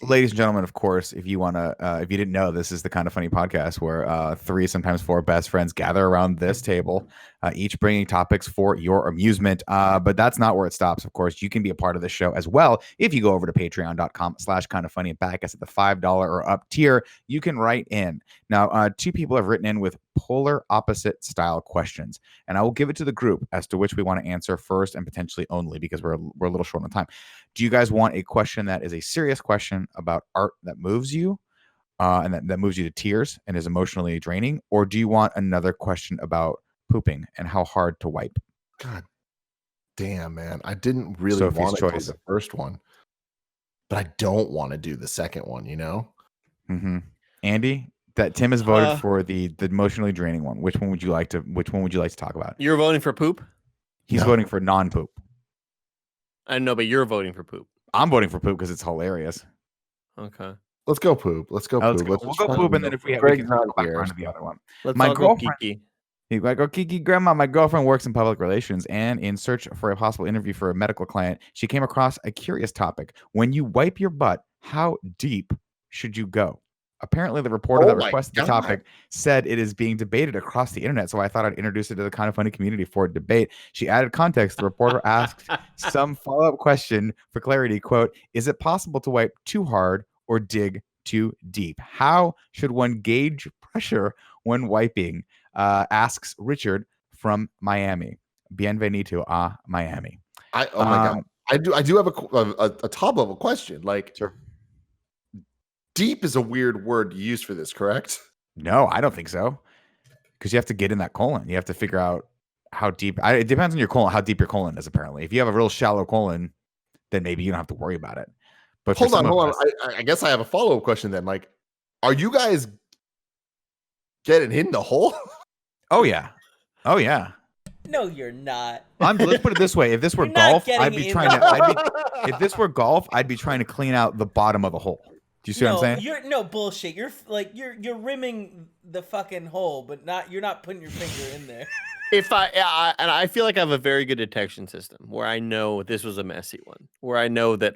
[SPEAKER 2] Ladies and gentlemen, of course, if you want to, if you didn't know, this is the Kind of Funny podcast where 3, sometimes 4 best friends gather around this table, each bringing topics for your amusement. But that's not where it stops. Of course, you can be a part of the show as well. If you go over to patreon.com/kindoffunny and back us at the $5 or up tier, you can write in. Now, 2 people have written in with polar opposite style questions, and I will give it to the group as to which we want to answer first and potentially only because we're a little short on time. Do you guys want a question that is a serious question about art that moves you and that moves you to tears and is emotionally draining? Or do you want another question about pooping and how hard to wipe?
[SPEAKER 3] God damn, man. I didn't really
[SPEAKER 2] Sophie's
[SPEAKER 3] want to do
[SPEAKER 2] choice.
[SPEAKER 3] the first one, but I don't want to do the second one, you know?
[SPEAKER 2] Andy, that Tim has voted for the emotionally draining one. Which one would you like to talk about?
[SPEAKER 1] You're voting for poop?
[SPEAKER 2] He's voting for non-poop.
[SPEAKER 1] I know, but you're voting for poop.
[SPEAKER 2] I'm voting for poop because it's hilarious.
[SPEAKER 1] Okay.
[SPEAKER 3] Let's go poop. Let's go
[SPEAKER 2] Let's
[SPEAKER 3] poop.
[SPEAKER 2] go. We'll go poop, and then if we
[SPEAKER 3] Greg's
[SPEAKER 2] can
[SPEAKER 3] not
[SPEAKER 2] go back
[SPEAKER 3] here.
[SPEAKER 2] around to the other one.
[SPEAKER 1] Let's
[SPEAKER 2] My
[SPEAKER 1] all go
[SPEAKER 2] girlfriend-
[SPEAKER 1] Kiki.
[SPEAKER 2] I go, Kiki, Grandma, my girlfriend works in public relations, and in search for a possible interview for a medical client, she came across a curious topic. When you wipe your butt, how deep should you go? Apparently, the reporter that requested the topic said it is being debated across the internet, so I thought I'd introduce it to the Kind of Funny community for a debate. She added context. The reporter asked some follow-up question for clarity, quote, is it possible to wipe too hard or dig too deep? How should one gauge pressure when wiping? Asks Richard from Miami. Bienvenido a Miami.
[SPEAKER 3] Oh my god, I do have a top level question. Like,
[SPEAKER 2] sure.
[SPEAKER 3] Deep is a weird word to use for this, correct?
[SPEAKER 2] No, I don't think so. Because you have to get in that colon. You have to figure out how deep. It depends on your colon, how deep your colon is. Apparently, if you have a real shallow colon, then maybe you don't have to worry about it. But
[SPEAKER 3] hold on. I guess I have a follow up question then. Like, are you guys getting in the hole?
[SPEAKER 2] Oh yeah.
[SPEAKER 4] No, you're not.
[SPEAKER 2] Let's put it this way: if this were
[SPEAKER 4] You're not
[SPEAKER 2] golf,
[SPEAKER 4] getting
[SPEAKER 2] I'd be
[SPEAKER 4] in
[SPEAKER 2] trying
[SPEAKER 4] the
[SPEAKER 2] to. If this were golf, I'd be trying to clean out the bottom of the hole. Do you see what I'm saying?
[SPEAKER 4] You're no bullshit. You're rimming the fucking hole, but you're not putting your finger in there.
[SPEAKER 1] I feel like I have a very good detection system where I know this was a messy one, where I know that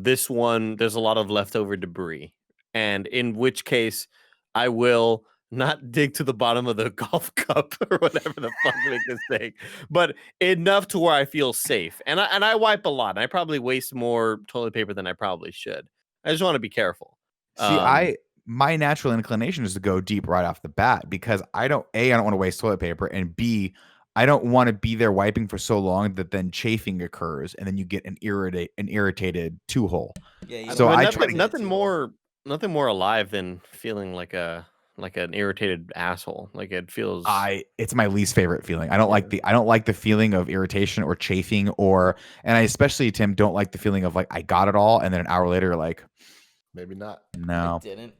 [SPEAKER 1] this one there's a lot of leftover debris, and in which case I will not dig to the bottom of the golf cup or whatever the fuck make this thing, but enough to where I feel safe. And I wipe a lot. And I probably waste more toilet paper than I probably should. I just want to be careful.
[SPEAKER 2] See, my natural inclination is to go deep right off the bat because I don't want to waste toilet paper, and B, I don't want to be there wiping for so long that then chafing occurs and then you get an irritated 2-hole.
[SPEAKER 4] Yeah.
[SPEAKER 2] So I
[SPEAKER 1] try to nothing more alive than feeling like an irritated asshole. Like it feels.
[SPEAKER 2] It's my least favorite feeling. I don't like the feeling of irritation or chafing and I especially, Tim, don't like the feeling of like I got it all and then an hour later like
[SPEAKER 3] maybe not.
[SPEAKER 2] No,
[SPEAKER 4] I didn't.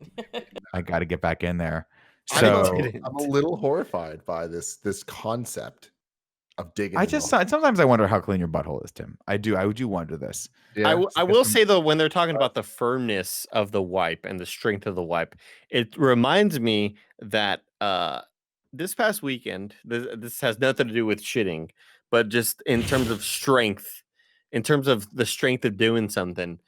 [SPEAKER 2] I got to get back in there.
[SPEAKER 3] So
[SPEAKER 2] So
[SPEAKER 3] I'm a little horrified by this concept of digging.
[SPEAKER 2] Sometimes I wonder how clean your butthole is, Tim. I do wonder this.
[SPEAKER 3] Yeah.
[SPEAKER 1] I will say though, when they're talking about the firmness of the wipe and the strength of the wipe, it reminds me that this past weekend, this has nothing to do with shitting, but just in terms of strength, in terms of the strength of doing something,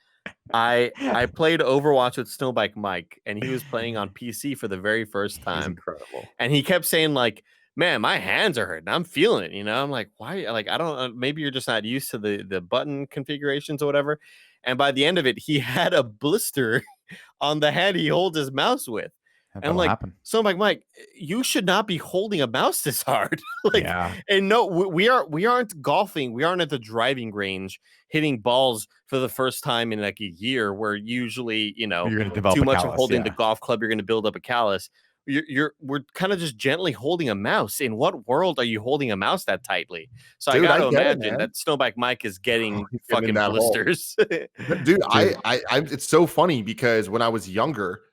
[SPEAKER 1] I played Overwatch with Snowbike Mike, and he was playing on PC for the very first
[SPEAKER 3] He's
[SPEAKER 1] time.
[SPEAKER 3] incredible.
[SPEAKER 1] And he kept saying like, "Man, my hands are hurting. I'm feeling it." You know, I'm like, "Why?" Like, I don't. Maybe you're just not used to the button configurations or whatever. And by the end of it, he had a blister on the hand he holds his mouse with. And I'm
[SPEAKER 2] That'll
[SPEAKER 1] like,
[SPEAKER 2] happen.
[SPEAKER 1] so I'm like, Mike, you should not be holding a mouse this hard. Like,
[SPEAKER 2] Yeah.
[SPEAKER 1] and no, we aren't golfing. We aren't at the driving range hitting balls for the first time in like a year, where usually, you know,
[SPEAKER 2] You're gonna develop
[SPEAKER 1] too
[SPEAKER 2] a
[SPEAKER 1] much of
[SPEAKER 2] callus,
[SPEAKER 1] holding
[SPEAKER 2] yeah.
[SPEAKER 1] the golf club, you're going to build up a callus. We're kind of just gently holding a mouse. In what world are you holding a mouse that tightly? So
[SPEAKER 3] Dude,
[SPEAKER 1] I got
[SPEAKER 3] I
[SPEAKER 1] to
[SPEAKER 3] get it,
[SPEAKER 1] imagine
[SPEAKER 3] man.
[SPEAKER 1] that Snowbike Mike is getting
[SPEAKER 3] He's getting
[SPEAKER 1] fucking
[SPEAKER 3] in that hole.
[SPEAKER 1] blisters.
[SPEAKER 3] Dude,
[SPEAKER 2] Dude.
[SPEAKER 3] I it's so funny because when I was younger,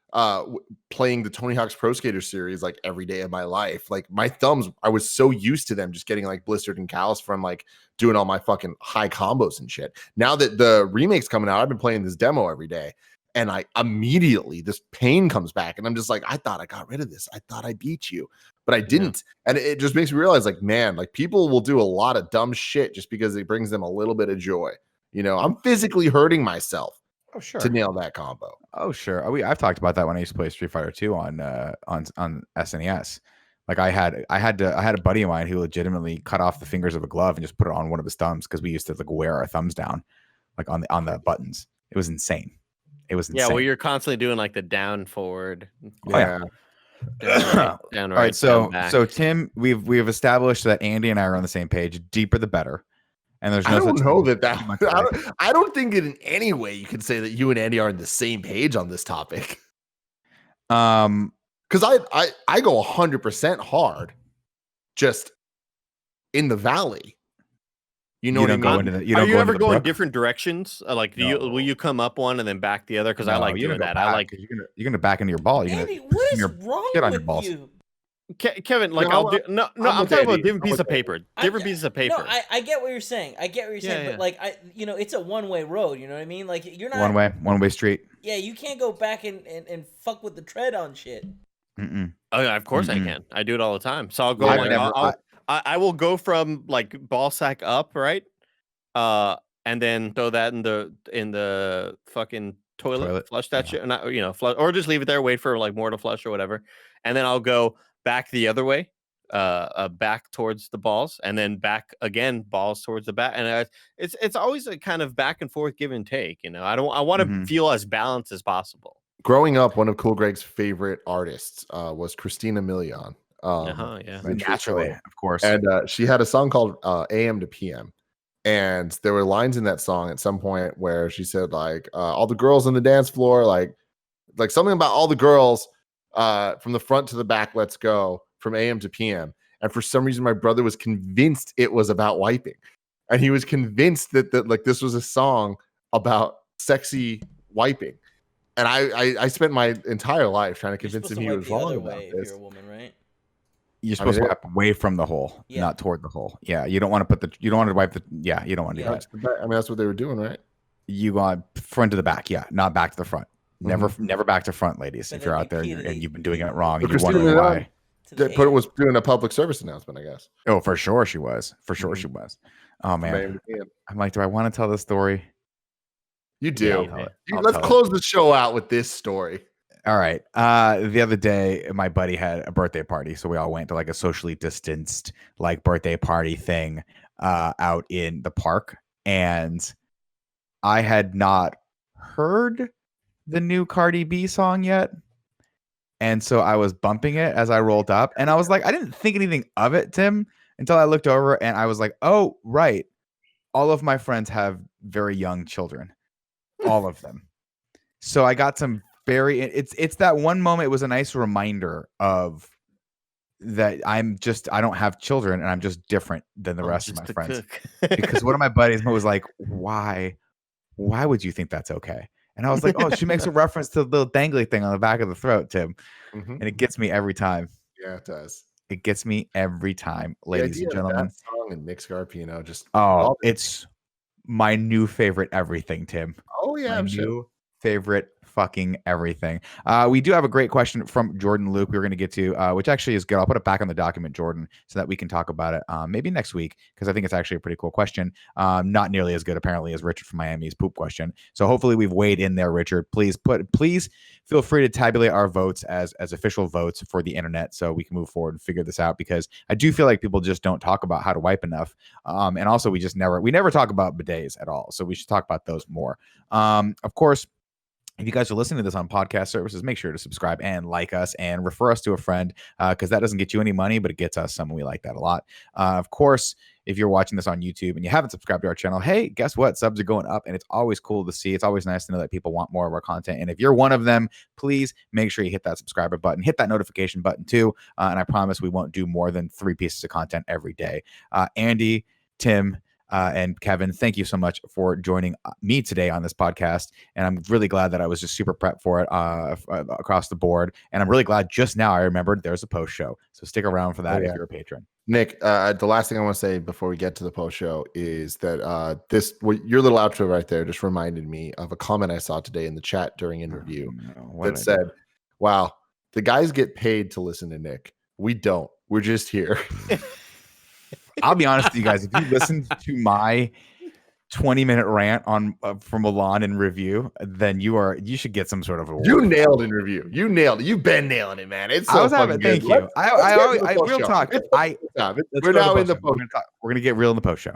[SPEAKER 3] playing the Tony Hawk's Pro Skater series like every day of my life, like my thumbs, I was so used to them just getting like blistered and calloused from like doing all my fucking high combos and shit. Now that the remake's coming out, I've been playing this demo every day, and I immediately this pain comes back, and I'm just like, I thought I got rid of this. I thought I beat you, but I didn't. And it just makes me realize, like, man, like people will do a lot of dumb shit just because it brings them a little bit of joy. You know, I'm physically hurting myself
[SPEAKER 2] Oh sure.
[SPEAKER 3] to nail that combo.
[SPEAKER 2] Oh sure. I've talked about that when I used to play Street Fighter 2 on SNES. Like I had a buddy of mine who legitimately cut off the fingers of a glove and just put it on one of his thumbs, because we used to like wear our thumbs down like on the buttons. It was insane. It was insane.
[SPEAKER 1] Yeah, well, you're constantly doing like the down forward.
[SPEAKER 2] Oh, yeah.
[SPEAKER 1] Down
[SPEAKER 2] All
[SPEAKER 1] right,
[SPEAKER 2] right, so
[SPEAKER 1] down back.
[SPEAKER 2] so Tim, we've established that Andy and I are on the same page. Deeper the better. And there's no
[SPEAKER 3] I don't
[SPEAKER 2] such
[SPEAKER 3] know
[SPEAKER 2] thing
[SPEAKER 3] that
[SPEAKER 2] as too much right.
[SPEAKER 3] I don't think in any way you can say that you and Andy are on the same page on this topic. Because I go 100% hard, just in the valley. You know
[SPEAKER 2] you
[SPEAKER 3] what I
[SPEAKER 2] don't go
[SPEAKER 3] mean?
[SPEAKER 2] into the you
[SPEAKER 1] Are
[SPEAKER 2] don't
[SPEAKER 1] you
[SPEAKER 2] go
[SPEAKER 1] ever
[SPEAKER 2] into the
[SPEAKER 1] going
[SPEAKER 2] brook?
[SPEAKER 1] different directions? Like, will you come up one and then back the other? Because I
[SPEAKER 2] No,
[SPEAKER 1] like
[SPEAKER 2] you don't
[SPEAKER 1] doing
[SPEAKER 2] go
[SPEAKER 1] that.
[SPEAKER 2] back,
[SPEAKER 1] I like
[SPEAKER 2] 'cause you're gonna back into your ball. You're
[SPEAKER 4] Andy,
[SPEAKER 2] gonna
[SPEAKER 4] what is
[SPEAKER 2] your
[SPEAKER 4] wrong
[SPEAKER 2] shit on your
[SPEAKER 4] with
[SPEAKER 2] balls.
[SPEAKER 4] you?
[SPEAKER 1] Kevin. Like,
[SPEAKER 3] No,
[SPEAKER 1] I'm
[SPEAKER 3] I'm
[SPEAKER 1] talking
[SPEAKER 3] with
[SPEAKER 1] about
[SPEAKER 3] Andy.
[SPEAKER 1] different
[SPEAKER 3] I'm
[SPEAKER 1] piece
[SPEAKER 3] with
[SPEAKER 1] of paper.
[SPEAKER 3] Andy.
[SPEAKER 1] Different pieces of paper.
[SPEAKER 4] No, I get what you're saying. I get what you're saying,
[SPEAKER 1] Yeah,
[SPEAKER 4] but like it's a one-way road. You know what I mean? Like you're not
[SPEAKER 2] One way street.
[SPEAKER 4] Yeah, you can't go back and fuck with the tread on shit.
[SPEAKER 2] Mm-mm.
[SPEAKER 1] Oh yeah, of course I
[SPEAKER 2] Mm-mm.
[SPEAKER 1] can. I do it all the time. So I'll go
[SPEAKER 2] I've
[SPEAKER 1] like
[SPEAKER 2] never-
[SPEAKER 1] I will go from like ball sack up, right? And then throw that in the fucking toilet. Flush that shit, not flush, or just leave it there, wait for like more to flush or whatever. And then I'll go back the other way, back towards the balls, and then back again, balls towards the back. And it's always a kind of back and forth, give and take. You know, I want to
[SPEAKER 2] Mhm.
[SPEAKER 1] feel as balanced as possible.
[SPEAKER 3] Growing up, one of Cool Greg's favorite artists was Christina Milian.
[SPEAKER 1] Yeah.
[SPEAKER 2] Naturally, of course.
[SPEAKER 3] And she had a song called AM to PM. And there were lines in that song at some point where she said, like, all the girls on the dance floor, like something about all the girls from the front to the back, let's go from AM to PM. And for some reason, my brother was convinced it was about wiping. And he was convinced that like this was a song about sexy wiping. And I spent my entire life trying to convince him he was wrong about this.
[SPEAKER 4] If you're a woman, right?
[SPEAKER 2] You're supposed to wipe away from the hole, not toward the hole. Yeah, you don't want to you don't want to wipe the. Yeah, you don't want to do that.
[SPEAKER 3] I mean, that's what they were doing, right?
[SPEAKER 2] You want front to the back, yeah, not back to the front. Never back to front, ladies.
[SPEAKER 4] But
[SPEAKER 2] if you're
[SPEAKER 4] then
[SPEAKER 2] out there
[SPEAKER 4] repeatedly-
[SPEAKER 2] and you've been doing it wrong, and
[SPEAKER 3] But
[SPEAKER 2] you're wondering
[SPEAKER 3] Christina
[SPEAKER 2] why.
[SPEAKER 3] It was doing a public service announcement, I guess.
[SPEAKER 2] Oh, for sure she was. For sure she was. Oh man, I'm like, do I want to tell this story?
[SPEAKER 3] You do.
[SPEAKER 2] Yeah, I'll tell it.
[SPEAKER 3] Let's close the show out with this story.
[SPEAKER 2] All right. The other day, my buddy had a birthday party, so we all went to like a socially distanced like birthday party thing out in the park, and I had not heard the new Cardi B song yet, and so I was bumping it as I rolled up, and I was like, I didn't think anything of it, Tim, until I looked over, and I was like, oh right, all of my friends have very young children, all of them. So I got some. It's that one moment. It was a nice reminder of that I don't have children and I'm just different than the rest of my friends. Because one of my buddies was like, why would you think that's okay? And I was like, oh, she makes a reference to the little dangly thing on the back of the throat, Tim. And it gets me every time.
[SPEAKER 3] Yeah, it does.
[SPEAKER 2] It gets me every time, ladies and gentlemen.
[SPEAKER 3] That song and Nick Scarpino just
[SPEAKER 2] it's my new favorite everything, Tim.
[SPEAKER 3] Oh yeah,
[SPEAKER 2] my new favorite fucking everything. We do have a great question from Jordan Luke we were going to get to, which actually is good. I'll put it back on the document, Jordan, so that we can talk about it maybe next week, because I think it's actually a pretty cool question. Not nearly as good apparently as Richard from Miami's poop question. So hopefully we've weighed in there, Richard. Please feel free to tabulate our votes as official votes for the internet, so we can move forward and figure this out, because I do feel like people just don't talk about how to wipe enough. And also we never talk about bidets at all. So we should talk about those more. Of course, if you guys are listening to this on podcast services, make sure to subscribe and like us and refer us to a friend, because that doesn't get you any money, but it gets us some. We like that a lot. Of course, if you're watching this on YouTube and you haven't subscribed to our channel, hey, guess what? Subs are going up, and it's always cool to see. It's always nice to know that people want more of our content. And if you're one of them, please make sure you hit that subscriber button, hit that notification button too. And I promise we won't do more than 3 pieces of content every day. Andy, Tim, and Kevin, thank you so much for joining me today on this podcast. And I'm really glad that I was just super prepped for it across the board. And I'm really glad just now I remembered there's a post show. So stick around for that if you're a patron.
[SPEAKER 3] Nick, the last thing I want to say before we get to the post show is that your little outro right there just reminded me of a comment I saw today in the chat during an review that said, wow, the guys get paid to listen to Nick. We don't. We're just here.
[SPEAKER 2] I'll be honest with you guys. If you listened to my 20-minute rant on from Milan in review, then you should get some sort of award.
[SPEAKER 3] You nailed in review. You nailed it. You've been nailing it, man. It's so fucking good.
[SPEAKER 2] Thank you. I real talk.
[SPEAKER 3] We're now in the post.
[SPEAKER 2] We're gonna get real in the post show.